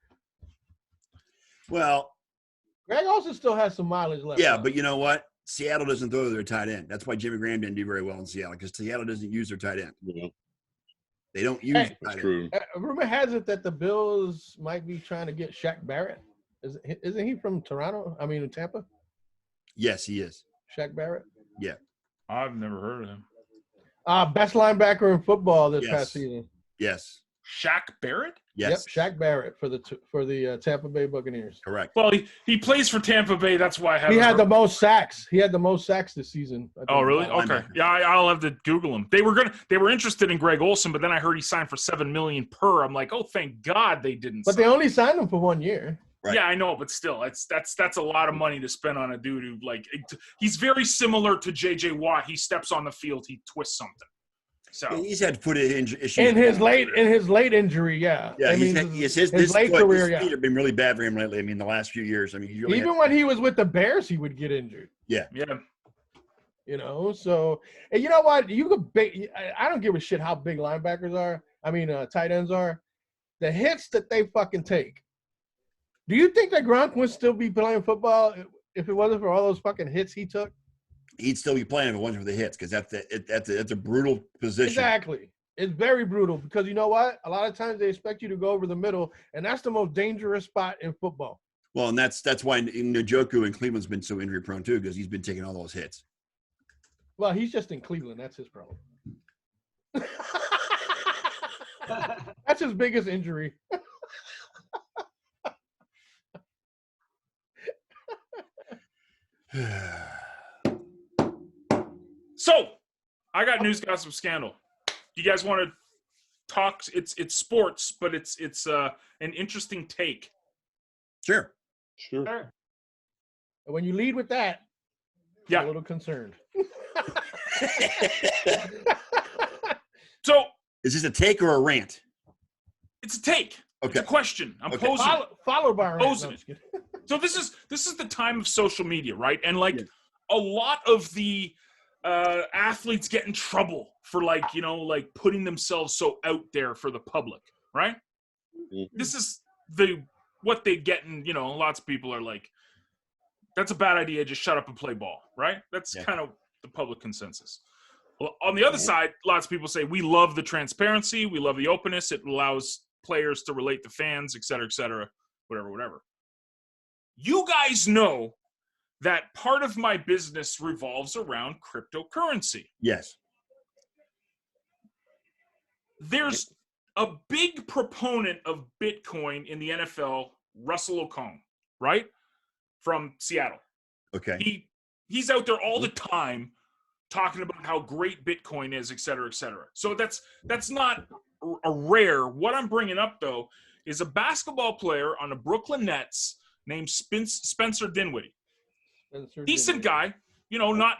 Well, Greg Olsen still has some mileage left. Yeah, but you know what? Seattle doesn't throw their tight end. That's why Jimmy Graham didn't do very well in Seattle, because Seattle doesn't use their tight end. Yeah. They don't use tight true. end. Rumor has it that the Bills might be trying to get Shaq Barrett. Isn't he from Toronto? I mean, Tampa? Yes, he is. Shaq Barrett? Yeah. I've never heard of him. Best linebacker in football this past season. Yes. Shaq Barrett? Yes. Yep, Shaq Barrett for the Tampa Bay Buccaneers. Correct. Well, he plays for Tampa Bay. That's why I have. He had the most sacks. He had the most sacks this season. Oh, really? Okay. Yeah, I'll have to Google him. They were interested in Greg Olsen, but then I heard he signed for $7 million per. I'm like, oh, thank God they didn't. But they only signed him for 1 year. Right. Yeah, I know, but still, that's a lot of money to spend on a dude who he's very similar to J.J. Watt. He steps on the field, he twists something. So he's had foot issues in his late injury. Yeah, Yeah, I mean, his late foot, career. his feet have been really bad for him lately. I mean, the last few years. I mean, Even when he was with the Bears, he would get injured. Yeah. So, and you know what? You could I don't give a shit how big linebackers are. I mean, tight ends are. The hits that they fucking take. Do you think that Gronk would still be playing football if it wasn't for all those fucking hits he took? He'd still be playing if it wasn't for the hits, because that's a brutal position. Exactly. It's very brutal because you know what? A lot of times they expect you to go over the middle, and that's the most dangerous spot in football. Well, and that's why Njoku in Cleveland's been so injury prone too, because he's been taking all those hits. Well, he's just in Cleveland. That's his problem. That's his biggest injury. So, I got news, gossip, scandal. You guys want to talk? It's sports, but it's an interesting take. Sure. When you lead with that, yeah, I'm a little concerned. So, is this a take or a rant? It's a take. Okay. It's a question. I'm posing. Followed by a rant. Posing it. So this is the time of social media, right? And a lot of the athletes get in trouble for putting themselves so out there for the public, right? Mm-hmm. This is what they get in, lots of people are like, that's a bad idea, just shut up and play ball, right? That's kind of the public consensus. Well, on the other side, lots of people say, we love the transparency, we love the openness, it allows players to relate to fans, et cetera, whatever. You guys know that part of my business revolves around cryptocurrency. Yes. There's a big proponent of Bitcoin in the NFL, Russell Okung, right? From Seattle. Okay. He's out there all the time talking about how great Bitcoin is, et cetera. So that's not a rare. What I'm bringing up, though, is a basketball player on the Brooklyn Nets named Spencer Dinwiddie. Decent guy, not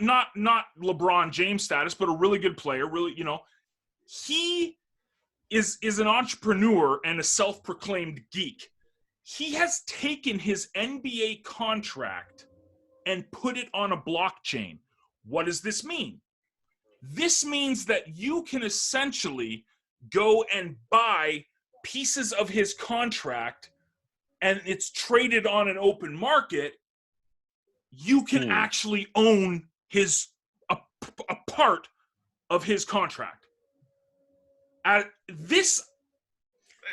LeBron James status, but a really good player. Really, he is an entrepreneur and a self-proclaimed geek. He has taken his NBA contract and put it on a blockchain. What does this mean? This means that you can essentially go and buy pieces of his contract, and it's traded on an open market. You can actually own a part of his contract. This,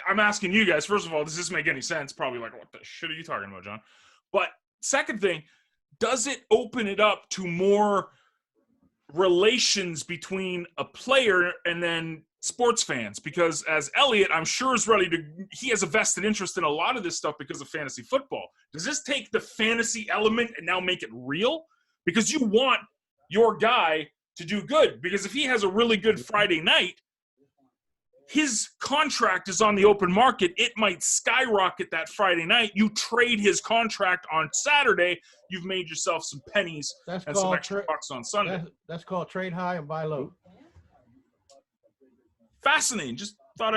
I'm asking you guys, first of all, does this make any sense? Probably like, what the shit are you talking about, John? But second thing, does it open it up to more relations between a player and then sports fans? Because as Eliot, I'm sure he has a vested interest in a lot of this stuff because of fantasy football. Does this take the fantasy element and now make it real? Because you want your guy to do good. Because if he has a really good Friday night, his contract is on the open market. It might skyrocket that Friday night. You trade his contract on Saturday. You've made yourself some pennies and some extra bucks on Sunday. That's called trade high and buy low. Fascinating. Just thought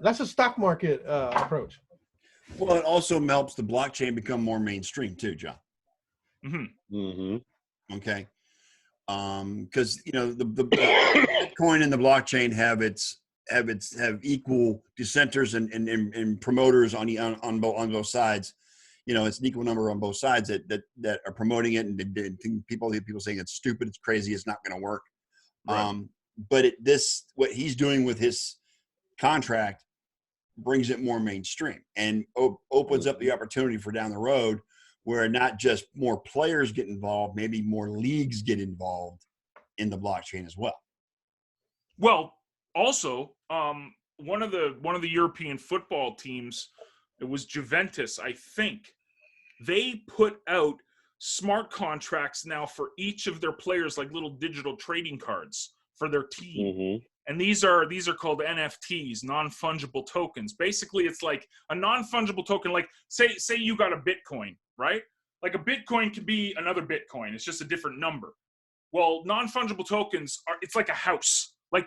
that's a stock market approach. Well, it also helps the blockchain become more mainstream too, John. Mm-hmm. Mm-hmm. Okay. Because the Bitcoin and the blockchain have equal dissenters and promoters on both sides. It's an equal number on both sides that are promoting it, and people saying it's stupid, it's crazy, it's not going to work. Right. But what he's doing with his contract brings it more mainstream and opens up the opportunity for down the road where not just more players get involved, maybe more leagues get involved in the blockchain as well. Well, also, one of the European football teams, it was Juventus, I think, they put out smart contracts now for each of their players, like little digital trading cards for their team. And these are called NFTs, non-fungible tokens. Basically, it's like a non-fungible token. Like say you got a Bitcoin, right? Like a Bitcoin could be another Bitcoin. It's just a different number. Well, non-fungible tokens it's like a house. Like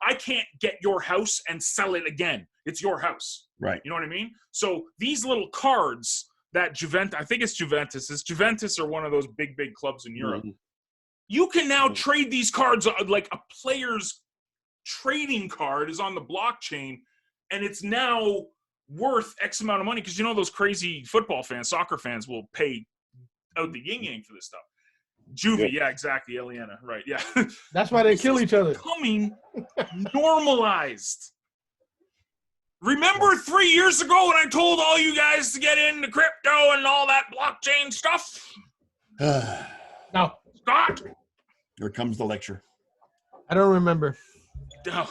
I can't get your house and sell it again. It's your house. Right. You know what I mean? So these little cards that Juventus, I think it's Juventus or one of those big clubs in Europe. Mhm. You can now trade these cards like a player's trading card is on the blockchain, and it's now worth X amount of money, because those crazy football fans, soccer fans will pay out the yin-yang for this stuff. Juvie, yeah, exactly. Eliana, right, yeah. That's why they kill each other. Becoming normalized. Remember 3 years ago when I told all you guys to get into crypto and all that blockchain stuff? No. Scott? Here comes the lecture. I don't remember. I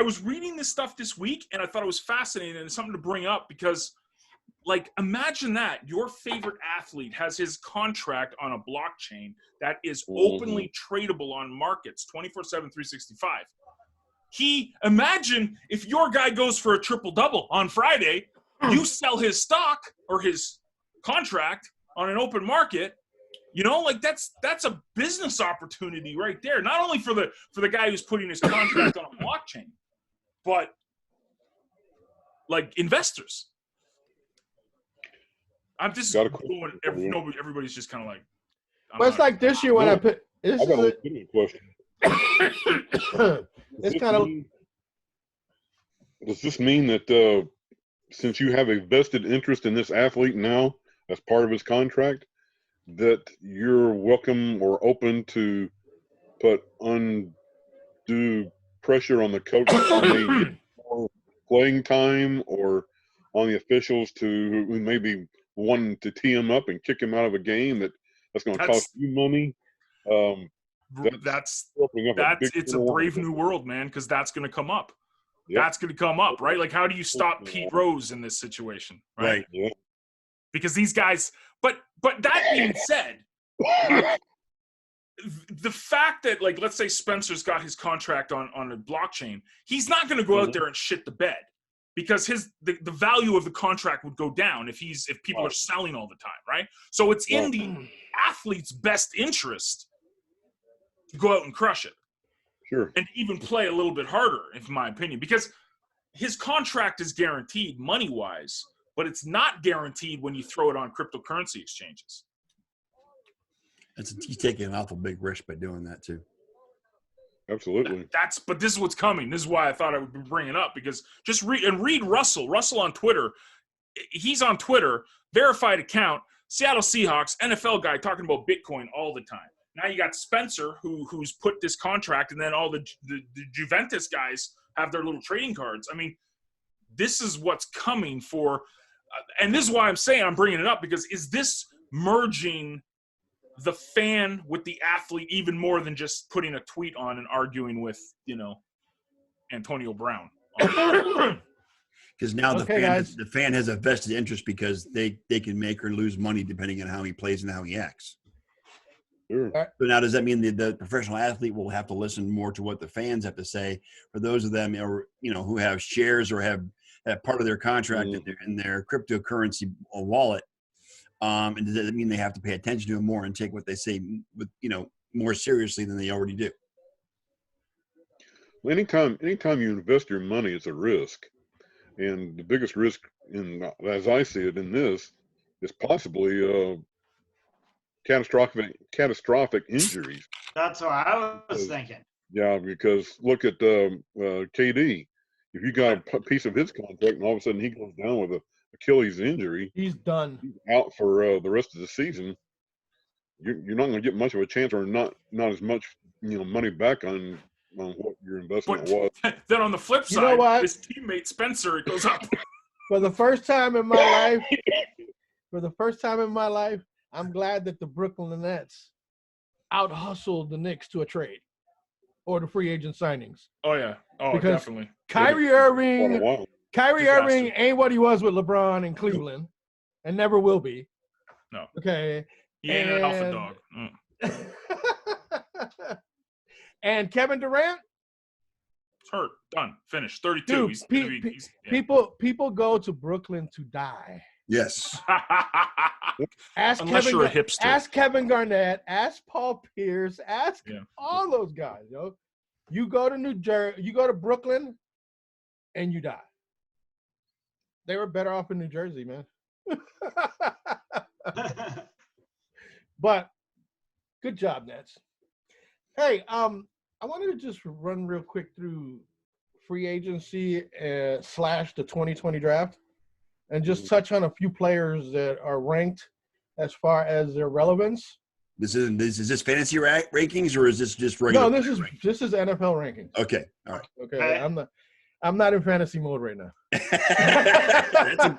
was reading this stuff this week, and I thought it was fascinating and something to bring up, because, like, imagine that your favorite athlete has his contract on a blockchain that is openly tradable on markets 24/7, 365. Imagine if your guy goes for a triple-double on Friday, you sell his stock or his contract on an open market. Like that's a business opportunity right there. Not only for the guy who's putting his contract on a blockchain, but like investors. I'm just going. Everybody's just kind of like. Well, it's like this year when I put. I got a legitimate question. It's kind of. Does this mean that since you have a vested interest in this athlete now as part of his contract, that you're welcome or open to put undue pressure on the coach to get more playing time, or on the officials who maybe wanting to tee him up and kick him out of a game that's going to cost you money? It's a brave new world, man, because that's going to come up. Yep. That's going to come up, right? Like, how do you stop Pete Rose in this situation, right? Yeah. Because these guys, but that being said, the fact that, like, let's say Spencer's got his contract on a blockchain, he's not going to go out there and shit the bed, because the value of the contract would go down if people are selling all the time, right? So it's in the athlete's best interest to go out and crush it. Sure. And even play a little bit harder, in my opinion, because his contract is guaranteed money-wise, but it's not guaranteed when you throw it on cryptocurrency exchanges. He's taking an awful big risk by doing that too. Absolutely. But this is what's coming. This is why I thought I would bring it up, because just read Russell. Russell on Twitter. He's on Twitter, verified account, Seattle Seahawks, NFL guy talking about Bitcoin all the time. Now you got Spencer who's put this contract, and then all the Juventus guys have their little trading cards. I mean, this is what's coming for, and this is why I'm saying I'm bringing it up, because is this merging the fan with the athlete even more than just putting a tweet on and arguing with, Antonio Brown? Because now the fan has a vested interest, because they can make or lose money depending on how he plays and how he acts. Sure. So now, does that mean the professional athlete will have to listen more to what the fans have to say? For those of them, who have shares or have part of their contract in their cryptocurrency wallet, and does that mean they have to pay attention to them more and take what they say with more seriously than they already do? Well, anytime you invest your money, it's a risk, and the biggest risk, as I see it, in this is possibly catastrophic injuries. That's what I was thinking. Yeah, because look at KD. If you got a piece of his contract and all of a sudden he goes down with an Achilles injury, he's done. He's out for the rest of the season. You're not going to get much of a chance, or not as much money back on what your investment was. Then on the flip side, his teammate Spencer, it goes up. For the first time in my life, I'm glad that the Brooklyn Nets out-hustled the Knicks to a trade or the free agent signings. Oh, yeah. Oh, because definitely. Kyrie Irving ain't what he was with LeBron in Cleveland and never will be. No. Okay. He ain't an alpha dog. And Kevin Durant? It's hurt. Done. Finished. 32. Dude, He's people go to Brooklyn to die. Yes. Unless you're a hipster. Ask Kevin Garnett. Ask Paul Pierce. Ask all those guys, yo. You go to New Jersey. You go to Brooklyn, and you die. They were better off in New Jersey, man. But good job, Nets. Hey, I wanted to just run real quick through free agency / the 2020 draft and just touch on a few players that are ranked as far as their relevance. Is this fantasy rankings or is this just regular? No, this is NFL rankings. Okay, all right. Okay, I'm not in fantasy mode right now.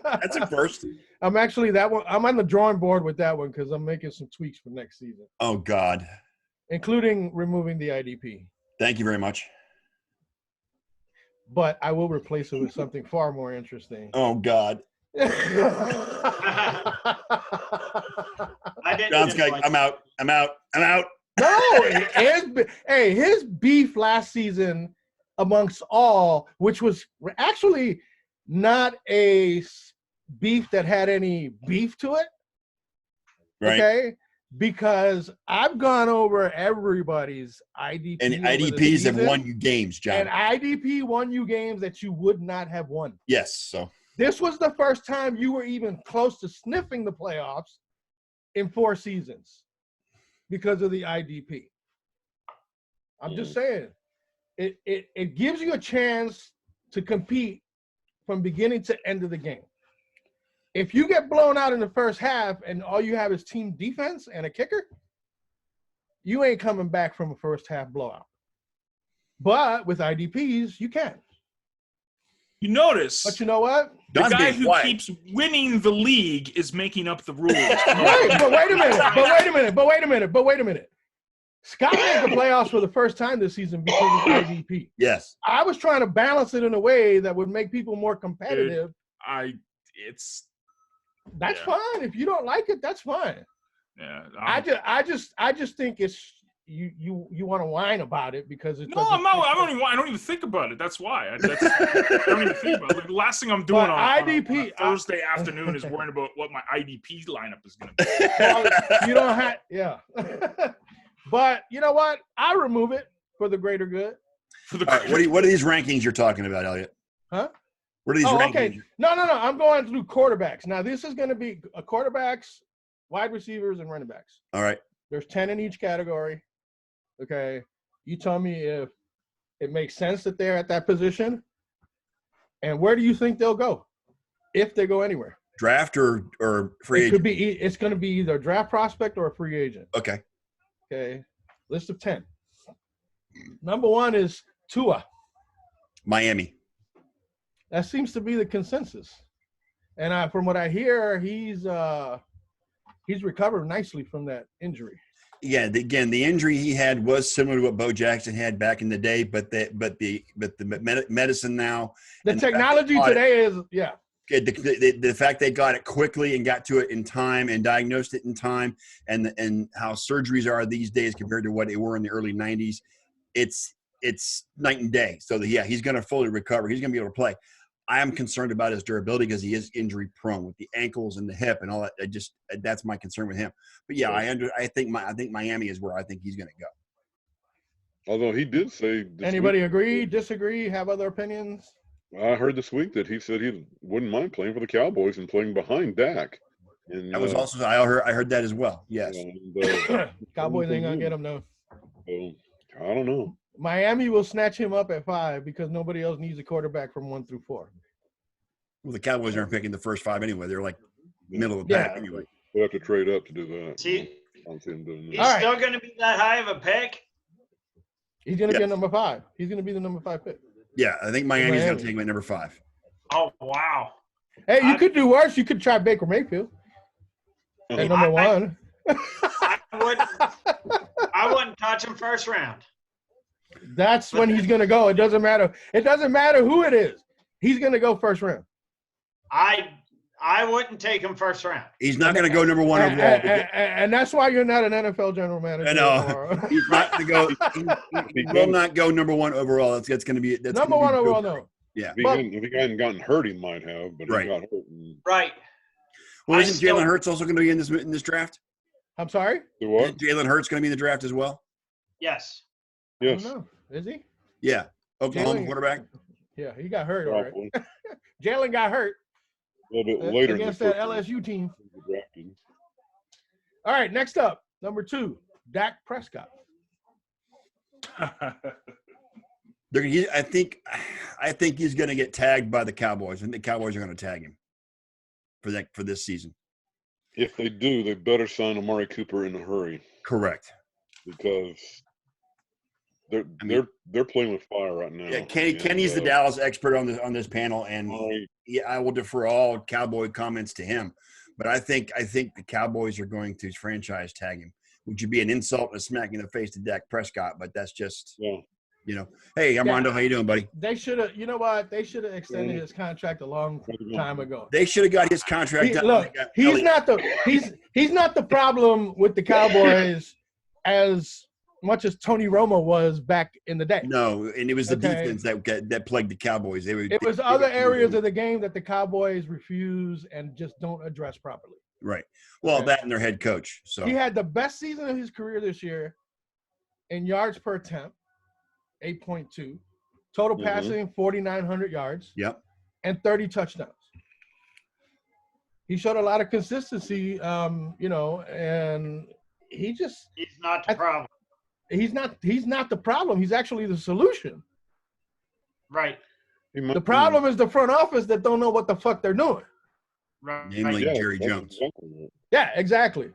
that's a first. I'm actually I'm on the drawing board with that one because I'm making some tweaks for next season. Oh God. Including removing the IDP. Thank you very much. But I will replace it with something far more interesting. Oh God. John's like, I'm out. No, his beef last season amongst all, which was actually not a beef that had any beef to it. Right. Okay. Because I've gone over everybody's IDP. And IDPs have won you games, John. And IDP won you games that you would not have won. Yes. So this was the first time you were even close to sniffing the playoffs in 4 seasons because of the IDP. I'm just saying. It gives you a chance to compete from beginning to end of the game. If you get blown out in the first half and all you have is team defense and a kicker, you ain't coming back from a first half blowout. But with IDPs, you can. You notice. But you know what? The guy who keeps winning the league is making up the rules. But wait a minute. Scott made the playoffs for the first time this season because of IDP. Yes. I was trying to balance it in a way that would make people more competitive. That's fine. If you don't like it, that's fine. Yeah. I just think it's you want to whine about it because it's. No, I don't even think about it. That's why. I don't even think about it. Like, the last thing I'm doing on IDP on Thursday afternoon is worrying about what my IDP lineup is going to be. Well, you don't have, yeah. But you know what? I remove it for the greater good. Right, what are these rankings you're talking about, Eliot? Huh? What are these rankings? Okay. No. I'm going through quarterbacks. Now, this is going to be quarterbacks, wide receivers, and running backs. All right. There's 10 in each category. Okay. You tell me if it makes sense that they're at that position. And where do you think they'll go? If they go anywhere. Draft or free agent? It's going to be either a draft prospect or a free agent. Okay. Okay. List of 10. Number 1 is Tua. Miami. That seems to be the consensus. And from what I hear, he's recovered nicely from that injury. Yeah, again, the injury he had was similar to what Bo Jackson had back in the day, but the medicine now, the technology today is the fact they got it quickly and got to it in time and diagnosed it in time, and how surgeries are these days compared to what they were in the early 90s, it's night and day. So he's going to fully recover. He's going to be able to play. I am concerned about his durability because he is injury prone with the ankles and the hip and all that. That's my concern with him. But yeah, I think Miami is where I think he's going to go. Although he did say, anybody agree, disagree, have other opinions? I heard this week that he said he wouldn't mind playing for the Cowboys and playing behind Dak. And that was also I heard that as well. Yes. Cowboys ain't gonna get him though. So, I don't know. Miami will snatch him up at 5 because nobody else needs a quarterback from 1 through 4. Well, the Cowboys aren't picking the first 5 anyway. They're like middle of the pack anyway. They have to trade up to do that. See, he's still going to be that high of a pick? He's going to be a number 5. He's going to be the number 5 pick. Yeah, I think Miami's going to take him at number 5. Oh, wow. Hey, you could do worse. You could try Baker Mayfield at number 1. I wouldn't touch him first round. That's when he's going to go. It doesn't matter. It doesn't matter who it is. He's going to go first round. I I wouldn't take him first round. He's not going to go number one overall. And that's why you're not an NFL general manager. I know. He's not going to go. He will not go number one overall. That's going to be number one overall. No. Yeah. If he hadn't gotten hurt, he might have, but he got hurt. Right. Well, isn't Jalen Hurts also going to be in this draft? I'm sorry? Isn't Jalen Hurts going to be in the draft as well? Yes. Yes. I don't know. Is he? Yeah. Oklahoma quarterback? Yeah, he got hurt. All right. Jalen got hurt. A little bit later against that LSU team. All right, next up, number 2, Dak Prescott. I think he's going to get tagged by the Cowboys. I think the Cowboys are going to tag him for this season. If they do, they better sign Amari Cooper in a hurry. Correct. Because they're playing with fire right now. Yeah, Kenny's the Dallas expert on this panel, and I will defer all Cowboy comments to him. But I think the Cowboys are going to franchise tag him, which would be an insult and a smack in the face to Dak Prescott. But that's just Hey, Armando, how you doing, buddy? They should have. You know what? They should have extended his contract a long time ago. They should have got his contract. He's not the problem with the Cowboys as much as Tony Romo was back in the day. No, and it was the defense that plagued the Cowboys. It was other areas of the game that the Cowboys refuse and just don't address properly. Right. Well, that and their head coach. So he had the best season of his career this year in yards per attempt, 8.2, total passing 4,900 yards. Yep. And 30 touchdowns. He showed a lot of consistency, and he's not the problem. He's not the problem. He's actually the solution. Right. The problem is the front office that don't know what the fuck they're doing. Right. Namely Jerry Jones. Exactly. Yeah, exactly.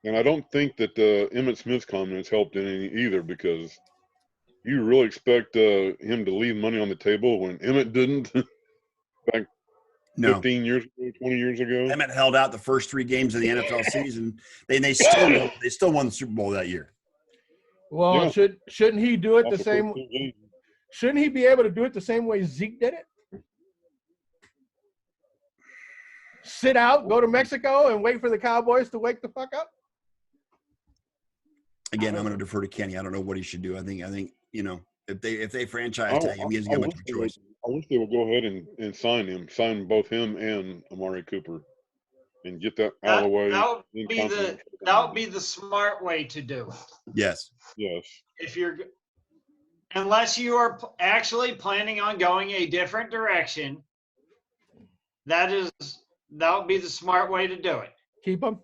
And I don't think that Emmitt Smith's comments helped any either, because you really expect him to leave money on the table when Emmitt didn't back 15 years ago, 20 years ago. Emmitt held out the first 3 games of the NFL season. They still won the Super Bowl that year. Well, shouldn't he do it the same? Shouldn't he be able to do it the same way Zeke did it? Sit out, go to Mexico, and wait for the Cowboys to wake the fuck up. Again, I'm going to defer to Kenny. I don't know what he should do. I think if they franchise tag him, he doesn't get much of a choice. I wish they would go ahead and sign both him and Amari Cooper, and get that out of the way. That would be the smart way to do it. Yes. Unless you are actually planning on going a different direction, that would be the smart way to do it. Keep them.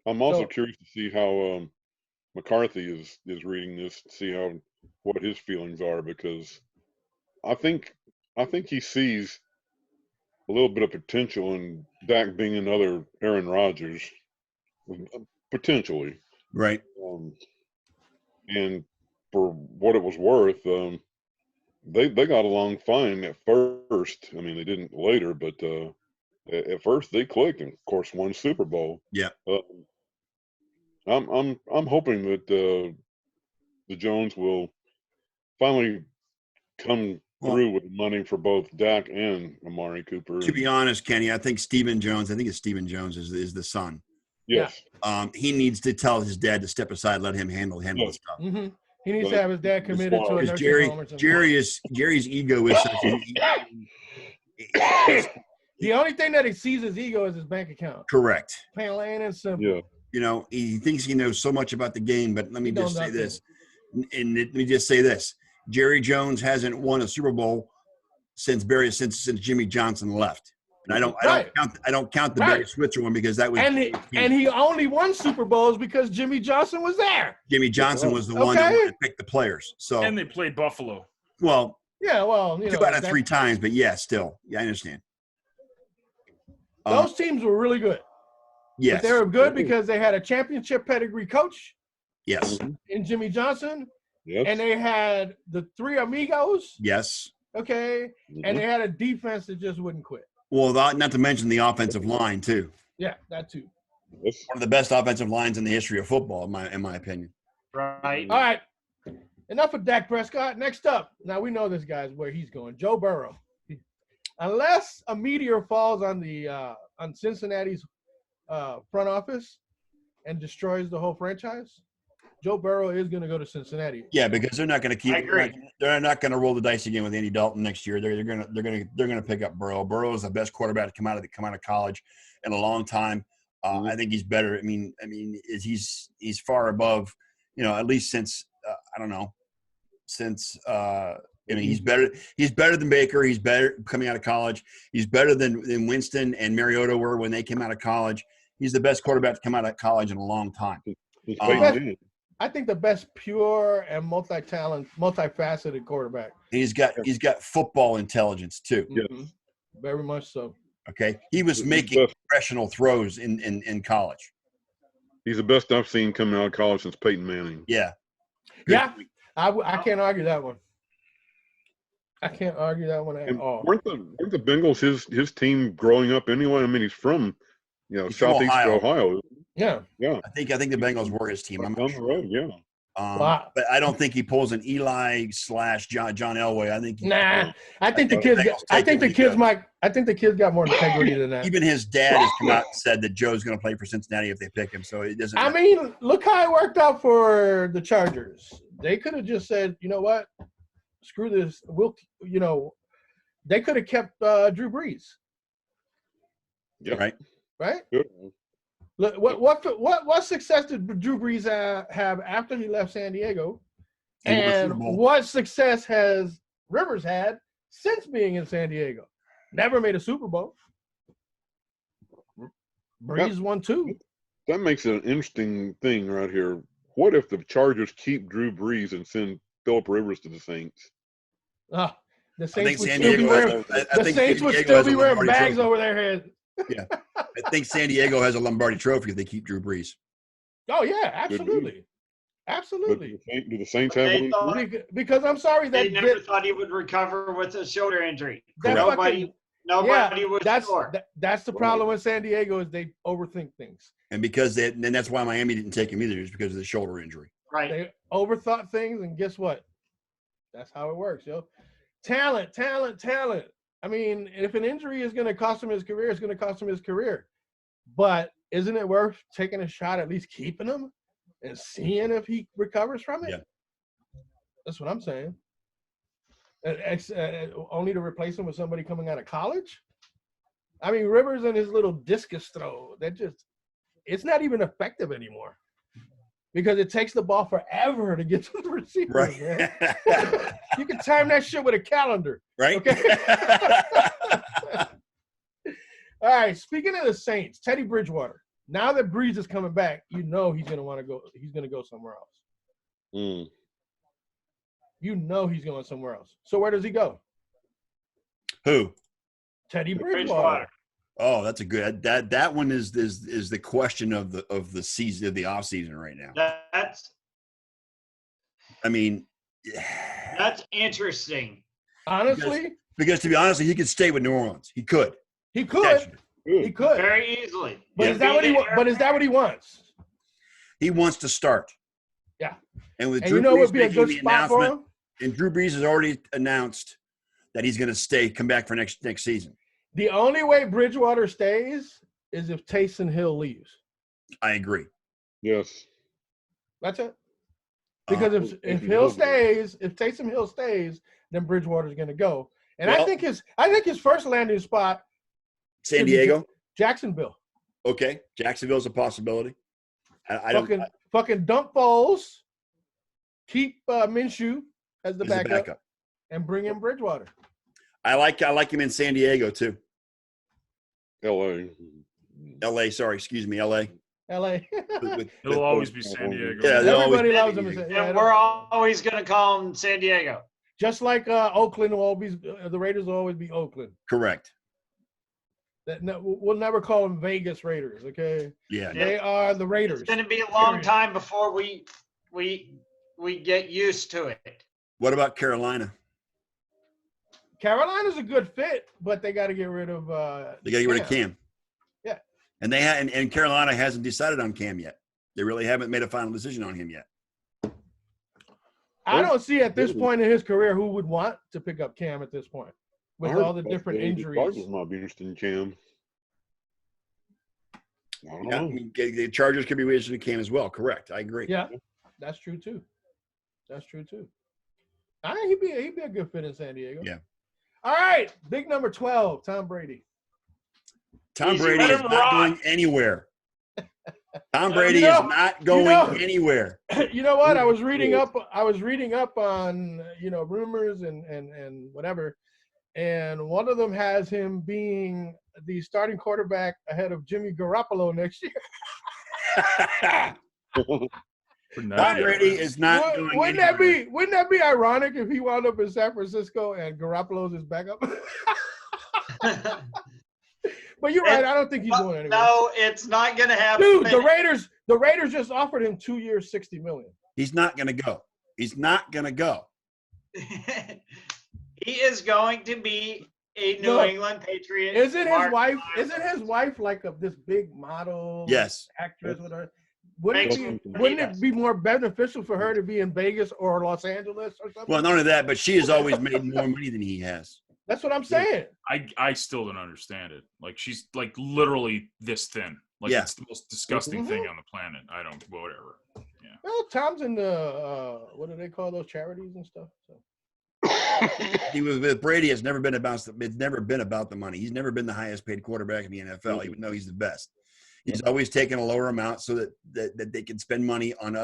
I'm also curious to see how McCarthy is reading this, to see what his feelings are, because I think he sees a little bit of potential in Dak being another Aaron Rodgers, potentially. Right. And for what it was worth, they got along fine at first. I mean, they didn't later, but at first they clicked, and of course won Super Bowl. Yeah. I'm hoping that the Jones will finally come through with money for both Dak and Amari Cooper. To be honest, Kenny, I think Stephen Jones is the son. Yes. He needs to tell his dad to step aside, let him handle the stuff. Mm-hmm. He needs to have his dad committed to a nursing home or something. Jerry's ego is such the only thing that exceeds his ego is his bank account. Correct. Plain and simple. Yeah. He thinks he knows so much about the game, but let me just say this. And let me just say this. Jerry Jones hasn't won a Super Bowl since Jimmy Johnson left. And I don't count the Barry Switzer one, because that was and he only won Super Bowls because Jimmy Johnson was there. Jimmy Johnson was the one that picked the players. So and they played Buffalo. Well, 2 out of 3 times, but still. Yeah, I understand. Those teams were really good. Yes. But they were good because they had a championship pedigree coach. Yes. In Jimmy Johnson. Yes. And they had the 3 amigos. Yes. Okay. Mm-hmm. And they had a defense that just wouldn't quit. Well, not to mention the offensive line too. Yeah, that too. Yes. One of the best offensive lines in the history of football, in my opinion. Right. All right. Enough of Dak Prescott. Next up. Now we know this guy's where he's going. Joe Burrow. unless a meteor falls on the on Cincinnati's front office and destroys the whole franchise, Joe Burrow is going to go to Cincinnati. Yeah, because they're not going to keep. I agree. They're not going to roll the dice again with Andy Dalton next year. They're going to pick up Burrow. Burrow is the best quarterback to come out of college in a long time. I think he's better. I mean, he's far above. At least since I don't know, since he's better. He's better than Baker. He's better coming out of college. He's better than Winston and Mariota were when they came out of college. He's the best quarterback to come out of college in a long time. I think the best pure and multifaceted quarterback. He's got football intelligence too. Mm-hmm. Very much so. Okay, he was making professional throws in college. He's the best I've seen coming out of college since Peyton Manning. Yeah. Yeah, I can't argue that one. I can't argue that one at all. Weren't the Bengals his team growing up anyway? I mean, he's from Southeast Ohio. Yeah. I think the Bengals were his team. I'm on the road, yeah. But I don't think he pulls an Eli / John Elway. I think I think the kids got more integrity than that. Even his dad has come out and said that Joe's going to play for Cincinnati if they pick him. So it doesn't. I mean, look how it worked out for the Chargers. They could have just said, you know what, screw this. They could have kept Drew Brees. Yeah. Right. Good. Look, what success did Drew Brees have after he left San Diego, and what success has Rivers had since being in San Diego? Never made a Super Bowl. Brees won 2. That makes it an interesting thing right here. What if the Chargers keep Drew Brees and send Phillip Rivers to the Saints? The Saints would still be wearing bags over their heads. Yeah, I think San Diego has a Lombardi Trophy if they keep Drew Brees. Oh yeah, absolutely. Do the Saints have one? Because I'm sorry they never thought he would recover with a shoulder injury. Nobody was sure. That's the problem with San Diego is they overthink things. And that's why Miami didn't take him either, is because of the shoulder injury. Right. They overthought things, and guess what? That's how it works, yo. Talent. I mean, if an injury is going to cost him his career, it's going to cost him his career. But isn't it worth taking a shot, at least keeping him and seeing if he recovers from it? Yeah. That's what I'm saying. Only to replace him with somebody coming out of college? I mean, Rivers and his little discus throw, it's not even effective anymore. Because it takes the ball forever to get to the receiver. Right. Man. You can time that shit with a calendar. Right. Okay. All right. Speaking of the Saints, Teddy Bridgewater. Now that Brees is coming back, he's going to want to go. He's going to go somewhere else. He's going somewhere else. So where does he go? Who? Teddy Bridgewater. Oh, that's a good. That one is the question of the season, of the off season right now. That's interesting. Honestly, because to be honest, he could stay with New Orleans. He could. He could very easily. But is that what he? But is that what he wants? He wants to start. Yeah. And with Drew Brees would be a good spot for him. And Drew Brees has already announced that he's going to come back for next season. The only way Bridgewater stays is if Taysom Hill leaves. I agree. Yes. That's it. Because if Taysom Hill stays, then Bridgewater's going to go. And I think his first landing spot, San Diego, Jacksonville. Okay, Jacksonville's a possibility. I don't fucking dump Foles, keep Minshew as the backup, and bring in Bridgewater. I like him in San Diego too. L.A. Sorry, excuse me, L.A. It'll always be San Diego. Yeah, everybody loves him. And we're always going to call him San Diego. Just like Oakland will always, the Raiders will always be Oakland. Correct. We'll never call them Vegas Raiders, okay? Yeah. They are the Raiders. It's going to be a long time before we get used to it. What about Carolina? Carolina's a good fit, but they got to get rid of Cam. Yeah. And and Carolina hasn't decided on Cam yet. They really haven't made a final decision on him yet. I don't see at this point in his career who would want to pick up Cam at this point. with all the different injuries. Chargers might be interesting, Cam. I don't know. I mean, the Chargers could be interested in Cam as well. Correct. I agree. Yeah, that's true too. He'd be a good fit in San Diego. Yeah. All right, big number 12, Tom Brady. Tom Brady is not going anywhere. Tom Brady is not going anywhere. You know what? I was reading up on rumors and whatever, and one of them has him being the starting quarterback ahead of Jimmy Garoppolo next year. Tom Brady is not going anywhere. Wouldn't that be ironic if he wound up in San Francisco and Garoppolo's his backup? But you're right. I don't think he's going anywhere. No, it's not going to happen. Dude, the Raiders just offered him 2 years, $60 million. He's not going to go. He is going to be a New England Patriot. Isn't his wife like this big model? Yes. Actress with her? Wouldn't it be more beneficial for her to be in Vegas or Los Angeles or something? Well, not only that, but she has always made more money than he has. That's what I'm saying. I still don't understand it. Like, she's like literally this thin. Like, it's the most disgusting thing on the planet. I don't, whatever. Yeah. Well, Tom's in the what do they call those charities and stuff? So. He was with Brady. It's never been about the money. He's never been the highest paid quarterback in the NFL, even though he's the best. He's always taken a lower amount so that they can spend money on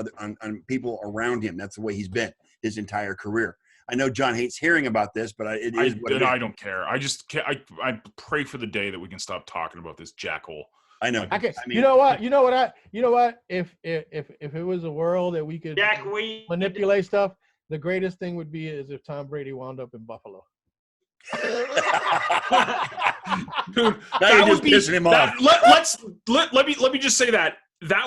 people around him. That's the way he's been his entire career. I know John hates hearing about this, but I don't care. I just can't, I pray for the day that we can stop talking about this jackhole. I know. You know what? If it was a world that we could manipulate stuff, the greatest thing would be is if Tom Brady wound up in Buffalo. Dude, that would be pissing him off. Let me just say that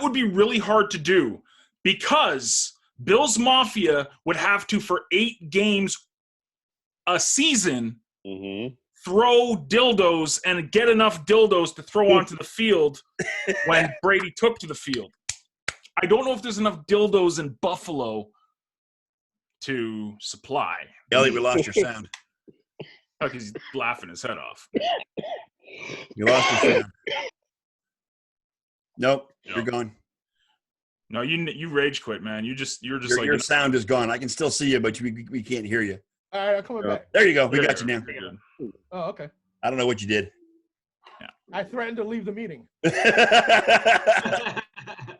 would be really hard to do because Bills Mafia would have to, for 8 games a season, throw dildos and get enough dildos to throw onto the field when Brady took to the field. I don't know if there's enough dildos in Buffalo to supply. Eliot, we lost your sound. Because he's laughing his head off. You lost your sound. Nope, you're gone. No, you rage quit, man. Your sound is gone. I can still see you, but we can't hear you. All right, I'm coming back. There you go. We got you now. Oh, okay. I don't know what you did. Yeah. I threatened to leave the meeting.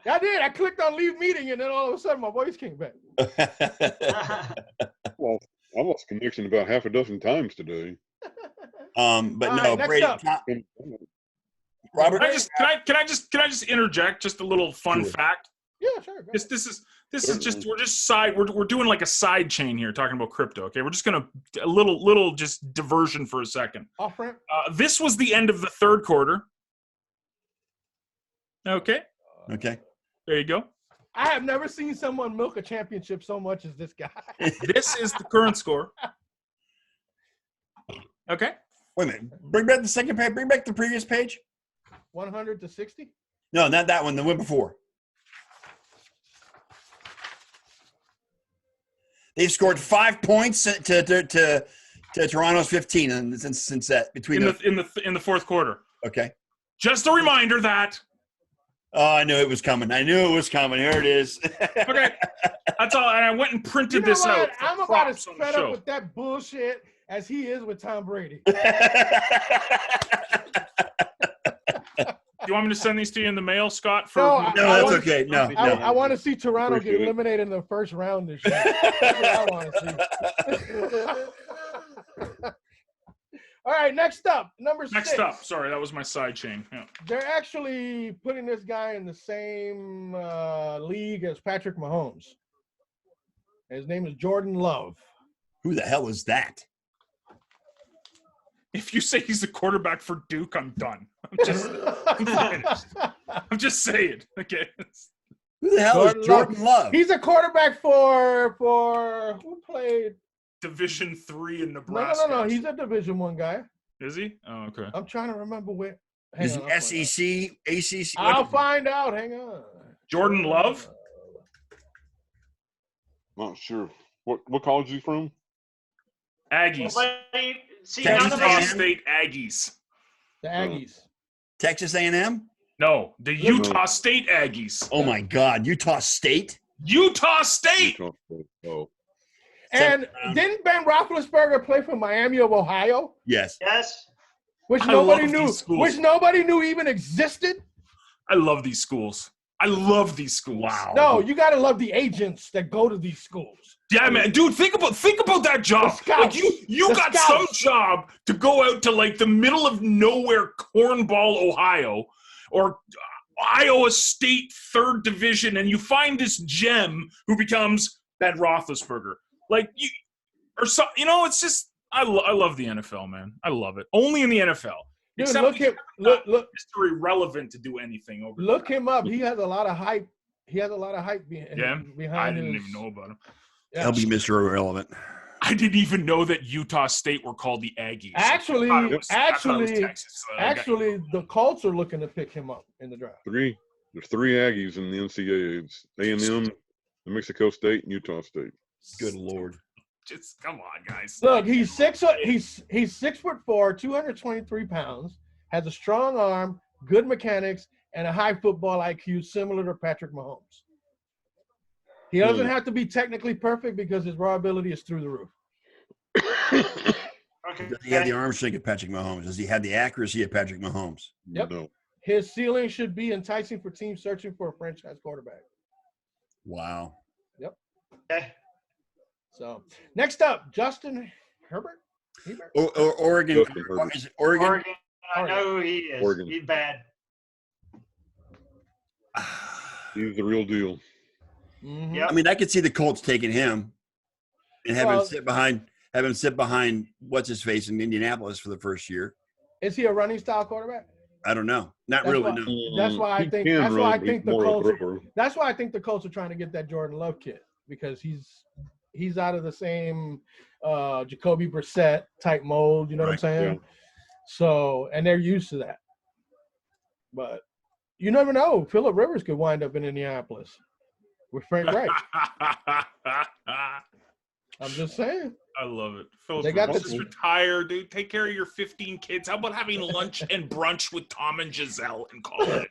I did. I clicked on leave meeting, and then all of a sudden my voice came back. Well, I lost connection about half a dozen times today. But no, Brady. Robert, can I just interject just a little fun fact? Yeah, sure. This is just we're doing like a side chain here talking about crypto. Okay, we're just gonna a little just diversion for a second. Off ramp. This was the end of the third quarter. Okay. There you go. I have never seen someone milk a championship so much as this guy. This is the current score. Okay. Wait a minute. Bring back the second page. Bring back the previous page. 100 to 60? No, not that one. The one before. They've scored 5 points to Toronto's 15, and since that between in the fourth quarter. Okay. Just a reminder that. Oh, I knew it was coming. Here it is. Okay. That's all. And I went and printed this out. I'm about as fed up with that bullshit as he is with Tom Brady. Do you want me to send these to you in the mail, Scott? No, that's okay. No. I want to see Toronto get eliminated in the first round this year. That's what I want to see. All right, next up, number 6. Next up. Sorry, that was my side chain. Yeah. They're actually putting this guy in the same league as Patrick Mahomes. His name is Jordan Love. Who the hell is that? If you say he's a quarterback for Duke, I'm done. I'm finished. I'm just saying. Okay. Who the hell is Jordan Love? He's a quarterback for who played Division III in Nebraska. No. He's a Division I guy. Is he? Oh, okay. I'm trying to remember where. Is he SEC, ACC? I'll find out. Hang on. Jordan Love? Not sure. What college is he from? Aggies. see, Texas none of Utah A&M? us. State Aggies. The Aggies. Texas A&M? No, the Utah State Aggies. Oh my God, Utah State? Utah State. Utah State. Oh, And didn't Ben Roethlisberger play for Miami of Ohio, Yes. Yes. which I nobody love knew, these schools. which nobody knew even existed? I love these schools. I love these schools. Wow. No, you gotta love the agents that go to these schools. Yeah, man, dude, think about that job. The scouts. Like you The got scouts. some job to go out to like the middle of nowhere, Cornball, Ohio, or Iowa State 3rd Division, and you find this gem who becomes Ben Roethlisberger. Like it's just I love the NFL, man. I love it. Only in the NFL. Dude, Except look history relevant to do anything over. look him up. He has a lot of hype. He has a lot of hype behind I didn't his, even know about him. Yeah. He'll be Mr. Irrelevant. I didn't even know that Utah State were called the Aggies. Actually, I thought it was Texas, so the Colts are looking to pick him up in the draft. there's 3 Aggies in the NCAA. It's A&M, New Mexico State, and Utah State. Good Lord. just come on, guys. Look, he's 6'4", 223 pounds, has a strong arm, good mechanics, and a high football IQ similar to Patrick Mahomes. He doesn't have to be technically perfect because his raw ability is through the roof. Okay. Does he have the arm strength of Patrick Mahomes? Does he have the accuracy of Patrick Mahomes? Yep. No. His ceiling should be enticing for teams searching for a franchise quarterback. Wow. Okay. So next up, Justin Herbert. Oregon. Justin Herbert. Is it Oregon? Oregon. I know who he is. Oregon. He's bad. He's the real deal. Mhm. Yep. I mean, I could see the Colts taking him and have Well- him sit behind what's his face in Indianapolis for the first year. Is he a running style quarterback? I don't know. Not That's really. why- No. That's why I He think. can That's run, why I but think he's the more of a Colts. thrower. That's why I think the Colts are trying to get that Jordan Love kid because he's out of the same Jacoby Brissett type mold. You know what I'm saying? yeah. So, and they're used to that. But you never know. Phillip Rivers could wind up in Indianapolis with Frank Reich. I'm just saying. I love it. Philip, They got Rivers, the- just retire, dude. Take care of your 15 kids. How about having lunch and brunch with Tom and Giselle and call it?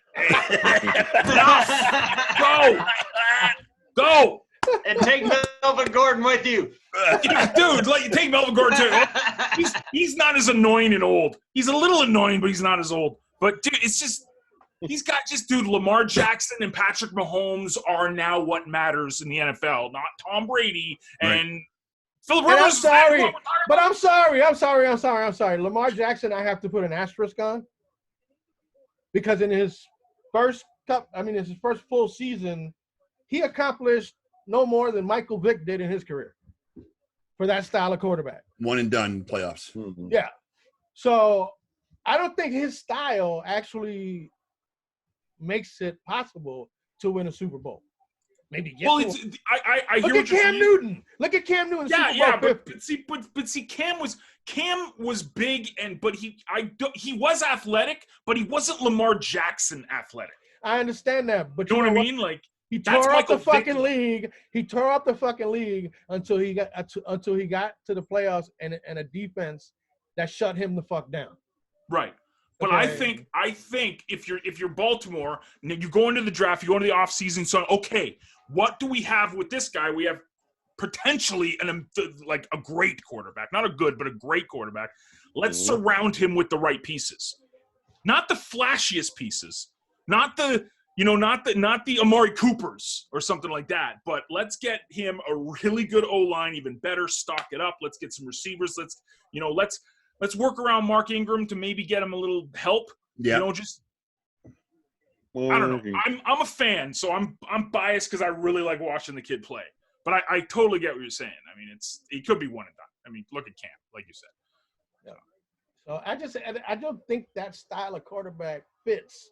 Go. And take Melvin Gordon with you. Yeah, dude, like you take Melvin Gordon too. He's not as annoying and old. He's a little annoying, but he's not as old. But dude, it's just he's got Lamar Jackson and Patrick Mahomes are now what matters in the NFL, not Tom Brady and Phillip And I'm Rivers. sorry, but I'm sorry. Lamar Jackson, I have to put an asterisk on because in his first full season, he accomplished no more than Michael Vick did in his career for that style of quarterback. One and done playoffs. Mhm. Yeah. So I don't think his style actually makes it possible to win a Super Bowl. Maybe get Well, to it's one. I hear Look what at you're Cam saying. Newton. Look at Cam Newton. Yeah, Super Bowl 50. but see, Cam was big but he was athletic, but he wasn't Lamar Jackson athletic. I understand that, but You know what I what? mean? Like He That's tore up the Michael Vick. fucking league. He tore up the fucking league until he got to the playoffs and a defense that shut him the fuck down. right. But Okay. I think if you're Baltimore, you go into the draft, you go into the offseason, so okay, what do we have with this guy? We have potentially a great quarterback, not a good, but a great quarterback. Let's surround him with the right pieces, not the flashiest pieces, not the Amari Coopers or something like that. But let's get him a really good O-line, even better. Stock it up. Let's get some receivers. Let's work around Mark Ingram to maybe get him a little help. Yeah. I don't know. I'm a fan, so I'm biased because I really like watching the kid play. But I totally get what you're saying. I mean, he could be one and done. I mean, look at Cam, like you said. So I don't think that style of quarterback fits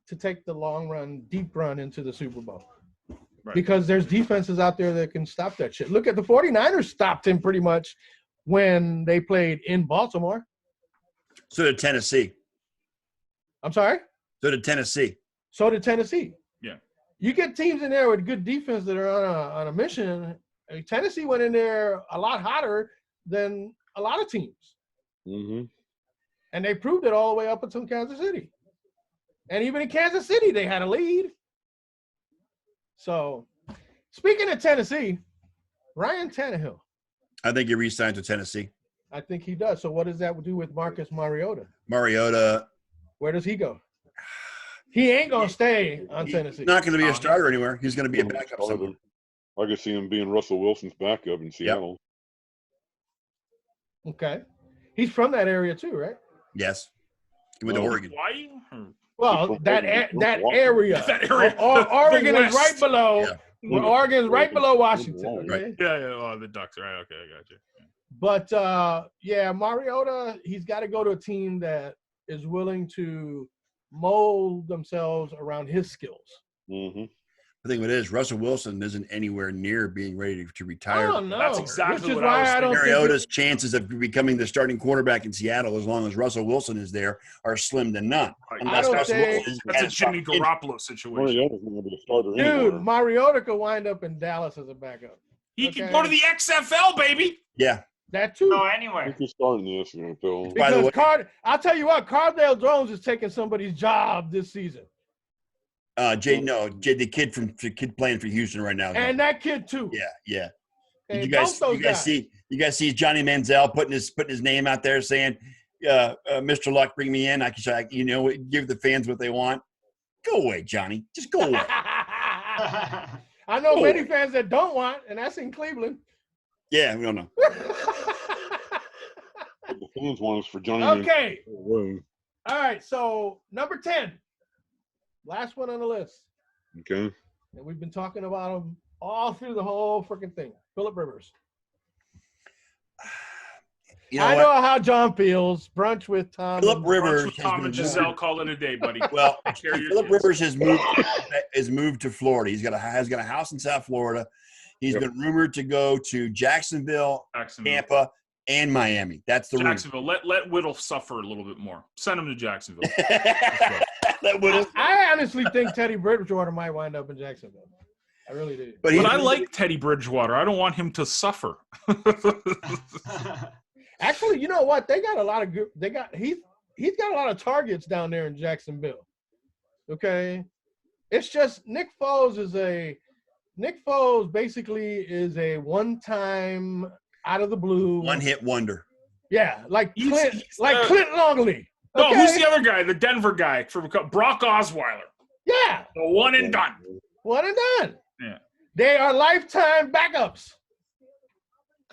to take the long run, deep run into the Super Bowl. Right. Because there's defenses out there that can stop that shit. Look at the 49ers stopped him pretty much when they played in Baltimore. So did Tennessee. I'm sorry? So did Tennessee. So did Tennessee. Yeah. You get teams in there with good defense that are on a mission. I mean, Tennessee went in there a lot hotter than a lot of teams. Mm-hmm. And they proved it all the way up until Kansas City. And even in Kansas City, they had a lead. So, speaking of Tennessee, Ryan Tannehill. I think he re-signed to Tennessee. I think he does. So what does that do with Marcus Mariota? Mariota. Where does he go? He ain't going to stay on Tennessee. He's not going to be a starter anywhere. He's going to be a backup somewhere. I could see him being Russell Wilson's backup in Seattle. Yep. Okay. He's from that area too, right? Yes. He went to Oregon. Hawaii? Well, that area. That area. Oregon is right below. Yeah. Oregon is right below Washington. Okay? Right. Yeah. Oh, the Ducks. Right. Okay, I got you. But yeah, Mariota, he's got to go to a team that is willing to mold themselves around his skills. Mm-hmm. The thing with it is, Russell Wilson isn't anywhere near being ready to retire. Oh, no. That's exactly what I was thinking. Mariota's chances of becoming the starting quarterback in Seattle, as long as Russell Wilson is there, are slim to none. That's a Jimmy Garoppolo situation. Mariota's going to be a starter Dude, anywhere. Mariota could wind up in Dallas as a backup. He could go to the XFL, baby. Yeah. That too. Go anywhere. He could start in the NFL. Because I'll tell you what, Cardale Jones is taking somebody's job this season. The kid playing for Houston right now. And that kid too. Yeah. Okay, you guys see Johnny Manziel putting his name out there saying, Mr. Luck, bring me in. I can, give the fans what they want. Go away, Johnny. Just go away. I know many fans that don't want, and that's in Cleveland. Yeah, we don't know. The fans want us for Johnny. Okay. All right. So number 10, last one on the list. Okay. And we've been talking about him all through the whole freaking thing. Phillip Rivers. I know how John feels. Brunch with Tom. Phillip Rivers. Tom and Giselle, call it a day, buddy. Well, Phillip Rivers has moved to Florida. Has got a house in South Florida. He's been rumored to go to Jacksonville, Tampa, and Miami. That's the Jacksonville. Let Whittle suffer a little bit more. Send him to Jacksonville. I honestly think Teddy Bridgewater might wind up in Jacksonville. I really do. But I like Teddy Bridgewater. I don't want him to suffer. Actually, you know what? They got a lot of good. He's got a lot of targets down there in Jacksonville. Okay, it's just Nick Foles basically is a one-time out of the blue one-hit wonder. Yeah, like Clint Longley. No, who's the other guy? The Denver guy from Brock Osweiler. Yeah, the one and done. One and done. Yeah, they are lifetime backups.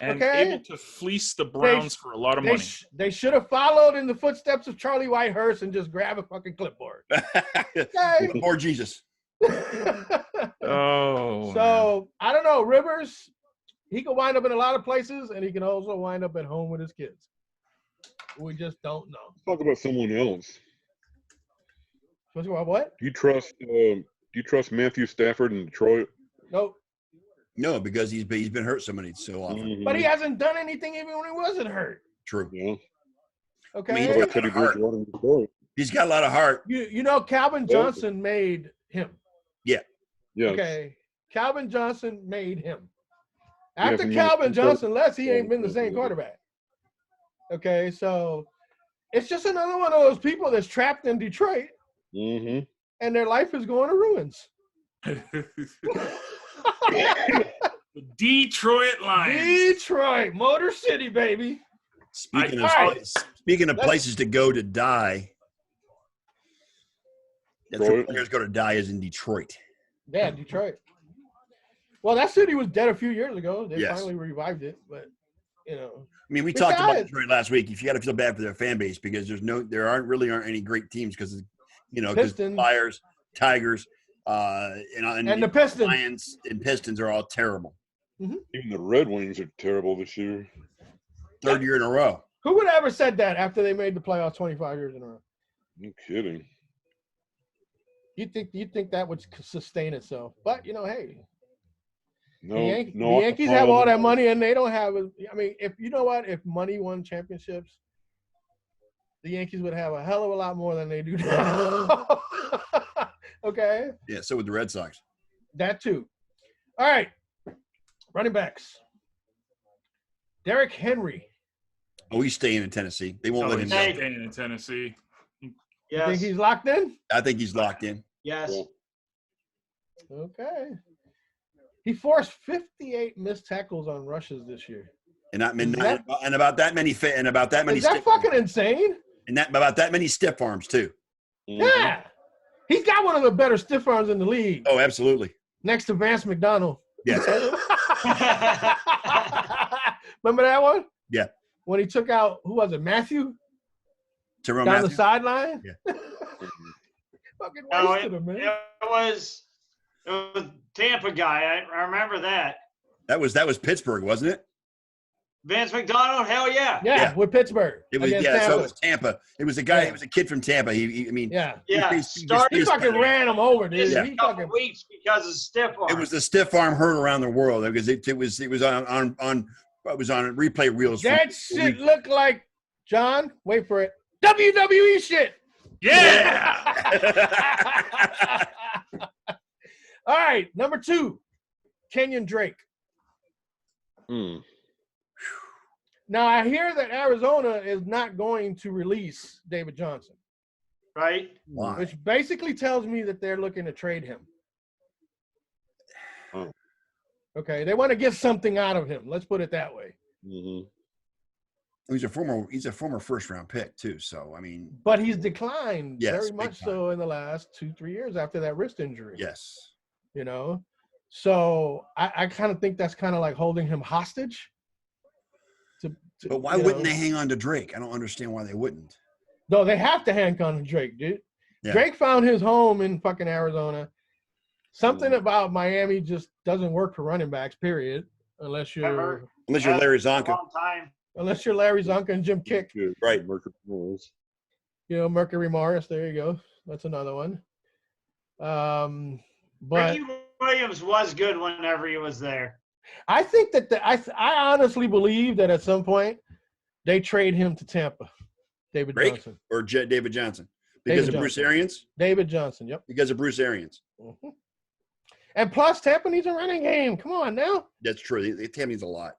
And able to fleece the Browns for a lot of money. They should have followed in the footsteps of Charlie Whitehurst and just grab a fucking clipboard. Okay. Or Jesus. So, I don't know. Rivers, he can wind up in a lot of places, and he can also wind up at home with his kids. We just don't know. Let's talk about someone else. Talk about what? Do you trust Matthew Stafford in Detroit? Nope. No, because he's been hurt so often. Mm-hmm. But he hasn't done anything even when he wasn't hurt. True. Yeah. Okay. I mean, he's got a lot of heart. You know, Calvin Johnson made him. Yeah. Yeah. Okay. Calvin Johnson made him. After Calvin Johnson left, he ain't been the same quarterback. Okay, so it's just another one of those people that's trapped in Detroit, and their life is going to ruins. Detroit Lions. Detroit, Motor City, baby. Speaking of places to go to die, that's where players go to die is in Detroit. Yeah, Detroit. Well, that city was dead a few years ago. They finally revived it, but I mean, we talked about Detroit last week. If you got to feel bad for their fan base because there aren't any great teams because the Flyers, Tigers, and the Pistons, Lions and Pistons are all terrible. Mm-hmm. Even the Red Wings are terrible this year. Third year in a row. Who would have ever said that after they made the playoffs 25 years in a row? No kidding. You think that would sustain itself? But hey. No, the Yankees have all that money, and they don't have. I mean, if money won championships, the Yankees would have a hell of a lot more than they do now. Okay. Yeah. So would the Red Sox. That too. All right. Running backs. Derrick Henry Oh, he's staying in Tennessee. They won't let him go. Hey. Staying in Tennessee. You Yes. think he's locked in? I think he's locked in. Yes. Okay. He forced 58 missed tackles on rushes this year. And about that many Is that fucking insane? And about that many stiff arms too. Mm-hmm. Yeah. He's got one of the better stiff arms in the league. Oh, absolutely. Next to Vance McDonald. Yes. Remember that one? Yeah. When he took out, who was it, Matthew? Tyrone Down Matthew? the sideline? Yeah. Fucking No, wasted him, man. it was Tampa guy. I remember that. That was Pittsburgh, wasn't it? Vince McDonald, hell yeah. Yeah, with Pittsburgh. It was against so it Tampa. was Tampa. It was a guy. Yeah. It was a kid from Tampa. I mean, Yeah. Yeah. He fucking ran him over, dude. Missed He a couple fucking weeks because of stiff arm. it was the stiff arm heard around the world because it was on replay reels. that shit looked like, John, wait for it, WWE shit. Yeah. All right, number 2, Kenyon Drake. Mm. Now, I hear that Arizona is not going to release David Johnson, right? Why? which basically tells me that they're looking to trade him. Oh. Okay, they want to get something out of him. Let's put it that way. Mm-hmm. He's a former first round pick too. So I mean, But he's declined Yes, very big much time. so in the last 2-3 years after that wrist injury. yes. You know, so I kind of think that's kind of like holding him hostage. But why wouldn't they hang on to Drake? I don't understand why they wouldn't. No, they have to hang on to Drake, dude. Yeah. Drake found his home in fucking Arizona. Something about Miami just doesn't work for running backs, period. Unless you're Ever. Unless you're Larry A Zonka, long time. Larry Zonka and Jim Kick. right? Mercury Morris. There you go. That's another one. But Ricky Williams was good whenever he was there. I think that I honestly believe that at some point they trade him to Tampa. David Drake Johnson. or David Johnson because David of Bruce Johnson. Arians. David Johnson. Yep. Because of Bruce Arians. Mhm. And plus, Tampa needs a running game. Come on now. That's true. Tampa needs a lot.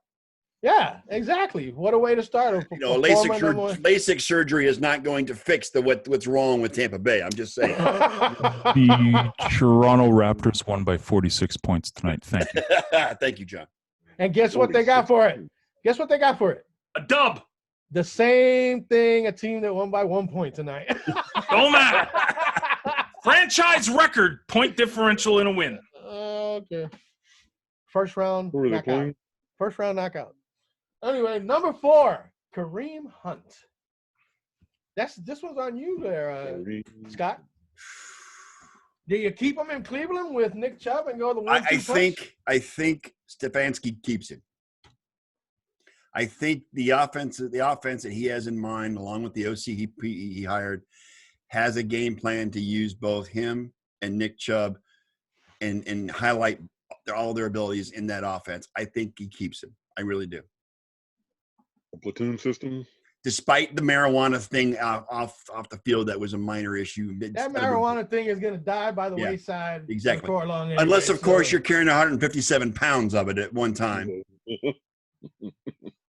Yeah, exactly. What a way to start. LASIK surgery is not going to fix what's wrong with Tampa Bay. I'm just saying. The Toronto Raptors won by 46 points tonight. Thank you. Thank you, John. And guess what they got for it? Guess what they got for it? A dub. The same thing, a team that won by 1 point tonight. Don't matter. Franchise record point differential in a win. Okay. First round Who are they knockout. playing? First round knockout. Anyway, number 4, Kareem Hunt. This one's on you there, Scott. Do you keep him in Cleveland with Nick Chubb and go the 1-2 I think Stefanski keeps him. I think the offense that he has in mind, along with the OC he hired, has a game plan to use both him and Nick Chubb and highlight all their abilities in that offense. I think he keeps him. I really do. A platoon system. Despite the marijuana thing off the field, that was a minor issue. That marijuana thing is going to die by the wayside. Exactly. Before long anyway, Unless, of course, you're carrying 157 pounds of it at one time,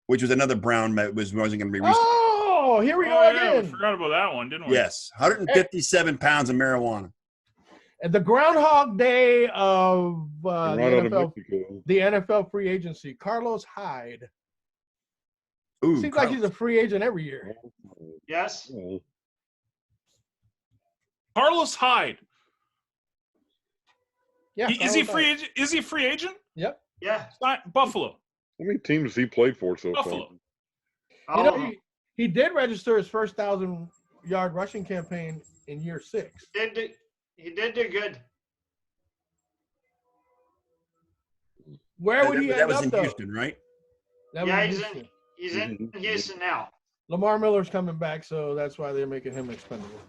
which was another Brown that wasn't going to be recent. Oh, here we go Yeah, we again. forgot about that one, didn't we? Yes, 157 pounds of marijuana. The Groundhog Day of Right out of the NFL free agency. Carlos Hyde. Ooh, Seems like he's a free agent every year. Yes. Mexico. Carlos Hyde. Yeah. Is he a Carlos free Hyde. agent? Is he a free agent? Yep. Yeah. It's not Buffalo. How many teams has he played for so Buffalo. far? You know, he did register his first 1,000-yard rushing campaign in year 6. He did do good. Where would he that end was up, in though? Houston, right? That Yeah, was he's Houston. in Houston now. Lamar Miller's coming back, so that's why they're making him expendable.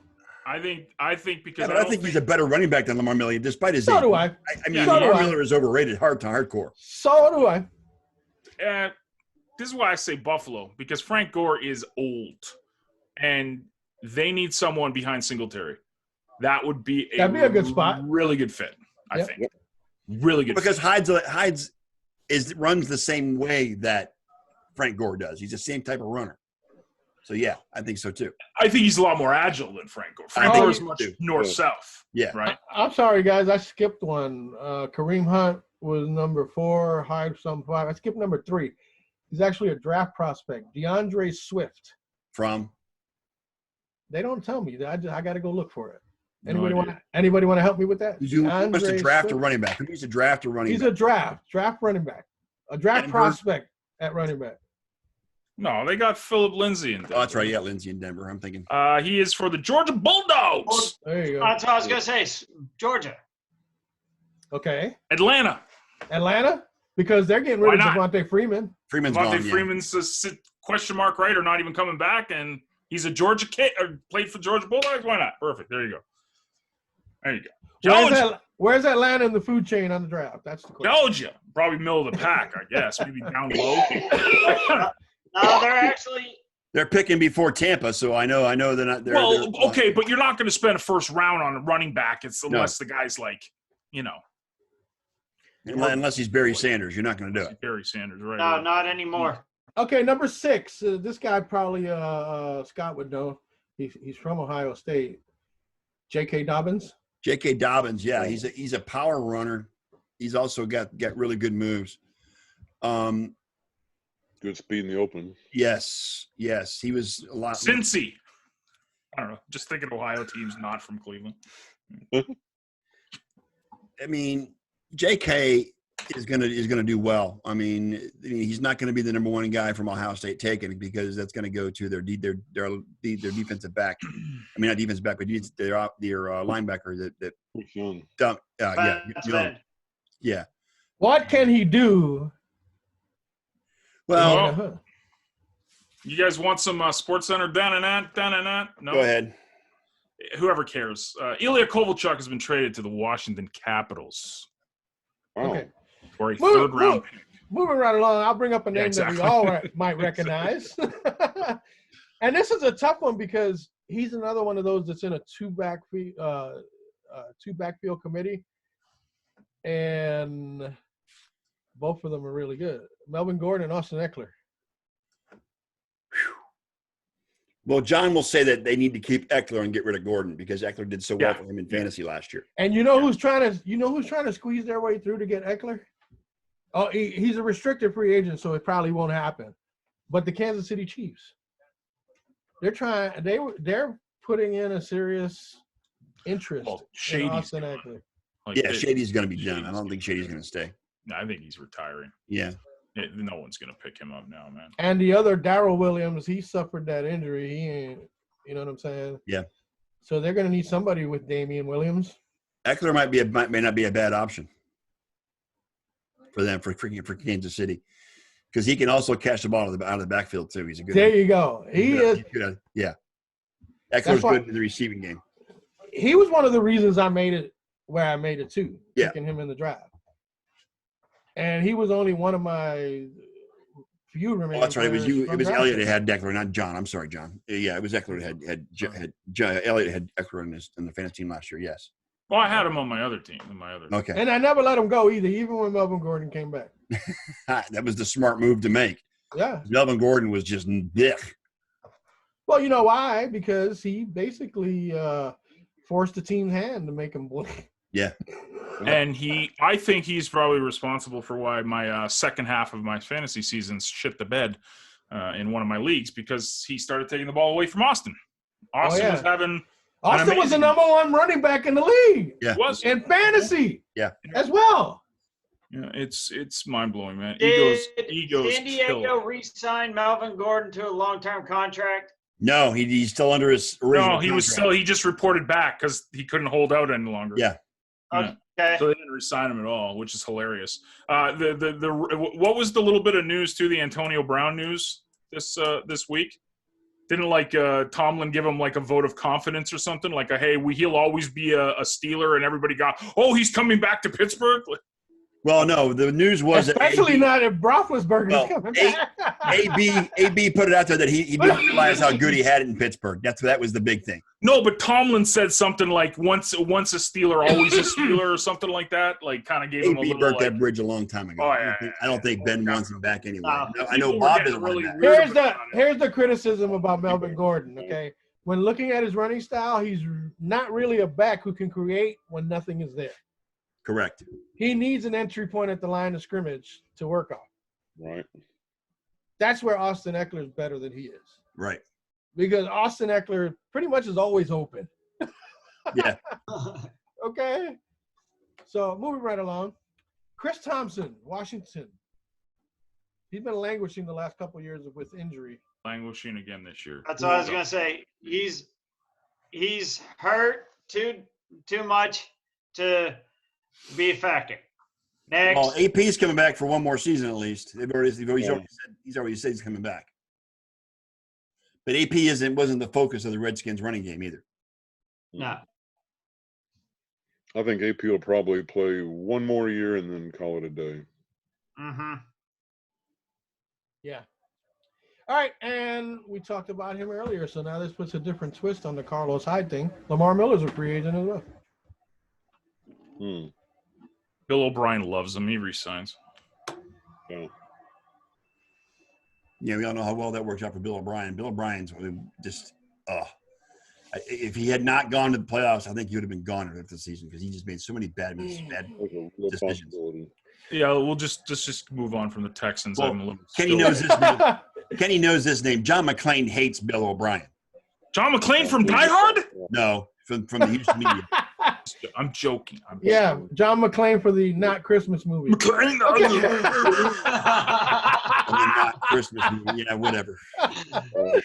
I think because Yeah, but I think he's a better running back than Lamar Miller, despite his So age. do I. I mean, So do Lamar I. Miller is overrated, hardcore. So do I. This is why I say Buffalo, because Frank Gore is old, and they need someone behind Singletary. That'd be a good spot. Really good fit, I Yep. think. Really good Because fit. Hyde's runs the same way that Frank Gore does. He's the same type of runner. So yeah, I think so too. I think he's a lot more agile than Franco. I Franco think is so, much too. north-south. Yeah. Right? I'm sorry, guys. I skipped one. Kareem Hunt was number 4, Hyde some 5. I skipped number 3. He's actually a draft prospect, DeAndre Swift. From? They don't tell me. I got to go look for it. No idea. Anybody want to help me with that? Who wants to draft Swift? or running back? Who needs to draft or running He's back? a draft running back, a draft Denver? prospect at running back. No, they got Philip Lindsay in Denver. Oh, that's right. Yeah, Lindsay in Denver. I'm thinking. He is for the Georgia Bulldogs. There you go. That's what I was going to say. Georgia. Okay. Atlanta. Because they're getting rid of Devontae Freeman. Freeman's Devontae gone. Freeman's a question mark, right? Or not even coming back, and he's a Georgia kid or played for Georgia Bulldogs. Why not? Perfect. There you go. Georgia. Where's Atlanta in the food chain on the draft? That's the question. Georgia. Probably middle of the pack, I guess. Maybe down low. No, they're actually. They're picking before Tampa, so I know they're not. Okay, but you're not going to spend a first round on a running back. Unless the guy's like, unless he's Barry Sanders, you're not going to do it. Barry Sanders, right? No, not anymore. Okay, number 6. This guy probably Scott would know. He's from Ohio State. J.K. Dobbins. J.K. Dobbins, yeah, he's a power runner. He's also got really good moves. Good speed in the open. Yes, he was a lot. Cincy. I don't know. Just thinking Ohio teams not from Cleveland. I mean, J.K. is gonna do well. I mean, he's not going to be the number 1 guy from Ohio State taken because that's going to go to their defensive back. I mean, not defensive back, but their linebacker that Young. Yeah. What can he do? Well, you guys want some Sports Center down and that? No. Go ahead. Whoever cares. Eliot Kovalchuk has been traded to the Washington Capitals. Wow. Okay. For a third-round pick. Moving right along, I'll bring up a name that we all might recognize. And this is a tough one because he's another one of those that's in a two backfield committee, and both of them are really good. Melvin Gordon and Austin Eckler. Well, John will say that they need to keep Eckler and get rid of Gordon because Eckler did so well for him in fantasy last year. And you know who's trying to squeeze their way through to get Eckler? Oh, he's a restricted free agent, so it probably won't happen. But the Kansas City Chiefs, they're putting in a serious interest in Austin Eckler. Shady's going to be done. I don't think Shady's going to stay. No, I think he's retiring. Yeah. No one's going to pick him up now, man. And the other, Darrell Williams, he suffered that injury. He ain't, you know what I'm saying? Yeah. So they're going to need somebody with Damian Williams. Eckler may not be a bad option for them, for Kansas City. Because he can also catch the ball out of the backfield, too. He's a good There you go. He is. Yeah. Eckler's good in the receiving game. He was one of the reasons I made it where I made it, too, picking him in the draft. And he was only one of my few remaining. Oh, that's right. It was you. It was Eliot that had Eckler, not John. I'm sorry, John. Yeah, it was Eckler that had Eliot had Eckler in the fantasy team last year. Yes. Well, I had him on my other team. Okay. And I never let him go either, even when Melvin Gordon came back. That was the smart move to make. Yeah. Melvin Gordon was just blech. Well, you know why? Because he basically forced the team's hand to make him blink. Yeah. And I think he's probably responsible for why my second half of my fantasy seasons shit the bed in one of my leagues, because he started taking the ball away from Austin. Austin was having Austin was the number 1 running back in the league. Yeah. Was in fantasy. Yeah. As well. Yeah, it's mind blowing, man. Did Egos San Diego re-sign Melvin Gordon to a long-term contract? No, he's still under his original contract. He just reported back because he couldn't hold out any longer. Yeah. Okay. So they didn't resign him at all, which is hilarious. What was the little bit of news too? The Antonio Brown news this week. Didn't Tomlin give him a vote of confidence or something? He'll always be a Steeler, and everybody got, he's coming back to Pittsburgh. Well, no, the news was especially not if Roethlisberger's Well, coming back. AB put it out there that he didn't realize how good he had it in Pittsburgh. That was the big thing. No, but Tomlin said something like once a Steeler, always a Steeler, or something like that. Like kind of gave him a AB little. burnt that bridge a long time ago. Oh, I don't think Ben wants him back anyway. No. I know People were Bob getting doesn't want him really back. Here's the criticism about Melvin Gordon. Okay, when looking at his running style, he's not really a back who can create when nothing is there. Correct. He needs an entry point at the line of scrimmage to work on. Right. That's where Austin Eckler is better than he is. Right. Because Austin Eckler pretty much is always open. Yeah. Okay. So moving right along. Chris Thompson, Washington. He's been languishing the last couple of years with injury. Languishing again this year. That's what I was gonna say. He's hurt too much to be effective. Next. Well, AP's coming back for one more season at least. He's already said he's coming back. But AP wasn't the focus of the Redskins running game either. No. I think AP will probably play one more year and then call it a day. Mm-hmm. Yeah. All right, and we talked about him earlier, so now this puts a different twist on the Carlos Hyde thing. Lamar Miller's a free agent as well. Bill O'Brien loves him. He resigns. Yeah. Yeah, we all know how well that worked out for Bill O'Brien. Bill O'Brien's just if he had not gone to the playoffs, I think he would have been gone after the season because he just made so many bad decisions. Yeah, we'll just move on from the Texans. Well, Kenny knows this name. Kenny knows this name. John McClane hates Bill O'Brien. John McClane from Die Hard? No, from the Houston media. I'm joking. Yeah, John McClane for the Not Christmas movie. McClane. Not Christmas movie. Yeah, whatever. I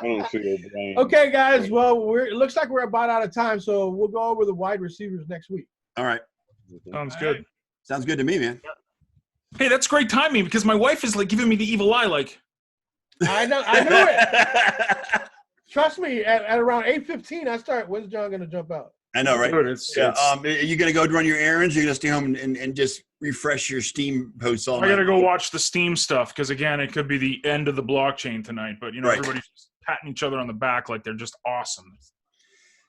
don't see O'Brien. Okay, guys. Well, it looks like we're about out of time, so we'll go over the wide receivers next week. All right. Sounds good. Sounds good to me, man. Hey, that's great timing because my wife is like giving me the evil eye. Like, I knew it. Trust me. At around 8:15, I start. When's John gonna jump out? I know, right? Dude, are you gonna go run your errands? Or are you gonna stay home and just refresh your Steam posts all night? I gotta go watch the Steam stuff because again, it could be the end of the blockchain tonight. But everybody's just patting each other on the back like they're just awesome.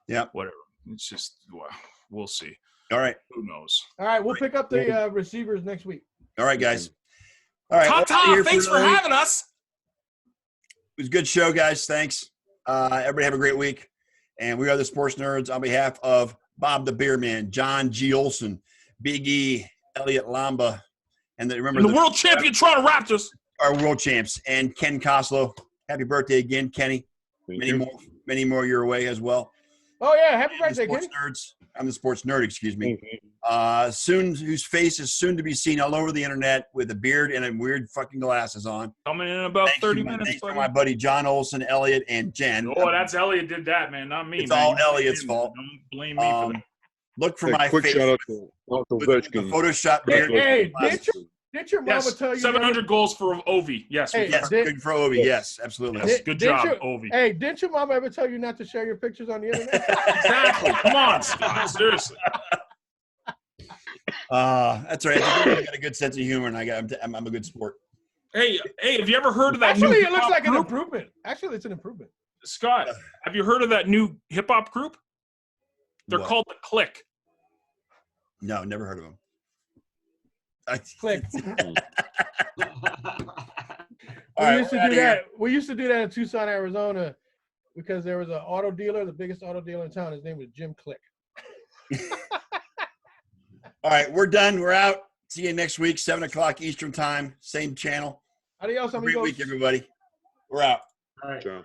Yeah. Whatever. It's just we'll see. All right. Who knows? All right, we'll pick up the receivers next week. All right, guys. All right. Ta-ta! Thanks for having us. It was a good show, guys. Thanks. Everybody have a great week. And we are the Sports Nerds on behalf of Bob the Beer Man, John G. Olson, Big E, Eliot Lamba, and the world champion Toronto Raptors. Our world champs, and Ken Koslow. Happy birthday again, Kenny. Many more your way as well. Oh, yeah. Happy birthday, Kenny. I'm the Sports Nerd, excuse me. Mm-hmm. Whose face is soon to be seen all over the internet with a beard and weird fucking glasses on. Coming in about 30 minutes. Thanks to my buddy John Olson, Elliot, and Jen. Oh, that's Elliot did that, man, not me. It's all Elliot's fault. Don't blame me for that. Look for my quick face. Shout out to the Photoshop beard. Hey, did your mama tell you? 700 goals for Ovi. Yes. Yes, good for Ovi. Yes, absolutely. Yes, good job, Ovi. Hey, didn't your mama ever tell you not to share your pictures on the internet? Exactly. Come on, Scott. Seriously. That's right. I got a good sense of humor, and I'm a good sport. Hey, have you ever heard of that? Actually, it looks like an improvement. Actually, it's an improvement. Scott, have you heard of that new hip hop group? They're called The Click. No, never heard of them. Click. We used to do that in Tucson, Arizona, because there was an auto dealer, the biggest auto dealer in town. His name was Jim Click. All right, we're done. We're out. See you next week, 7:00 Eastern time, same channel. Adios, amigos. Great week, everybody. We're out. All right. Ciao.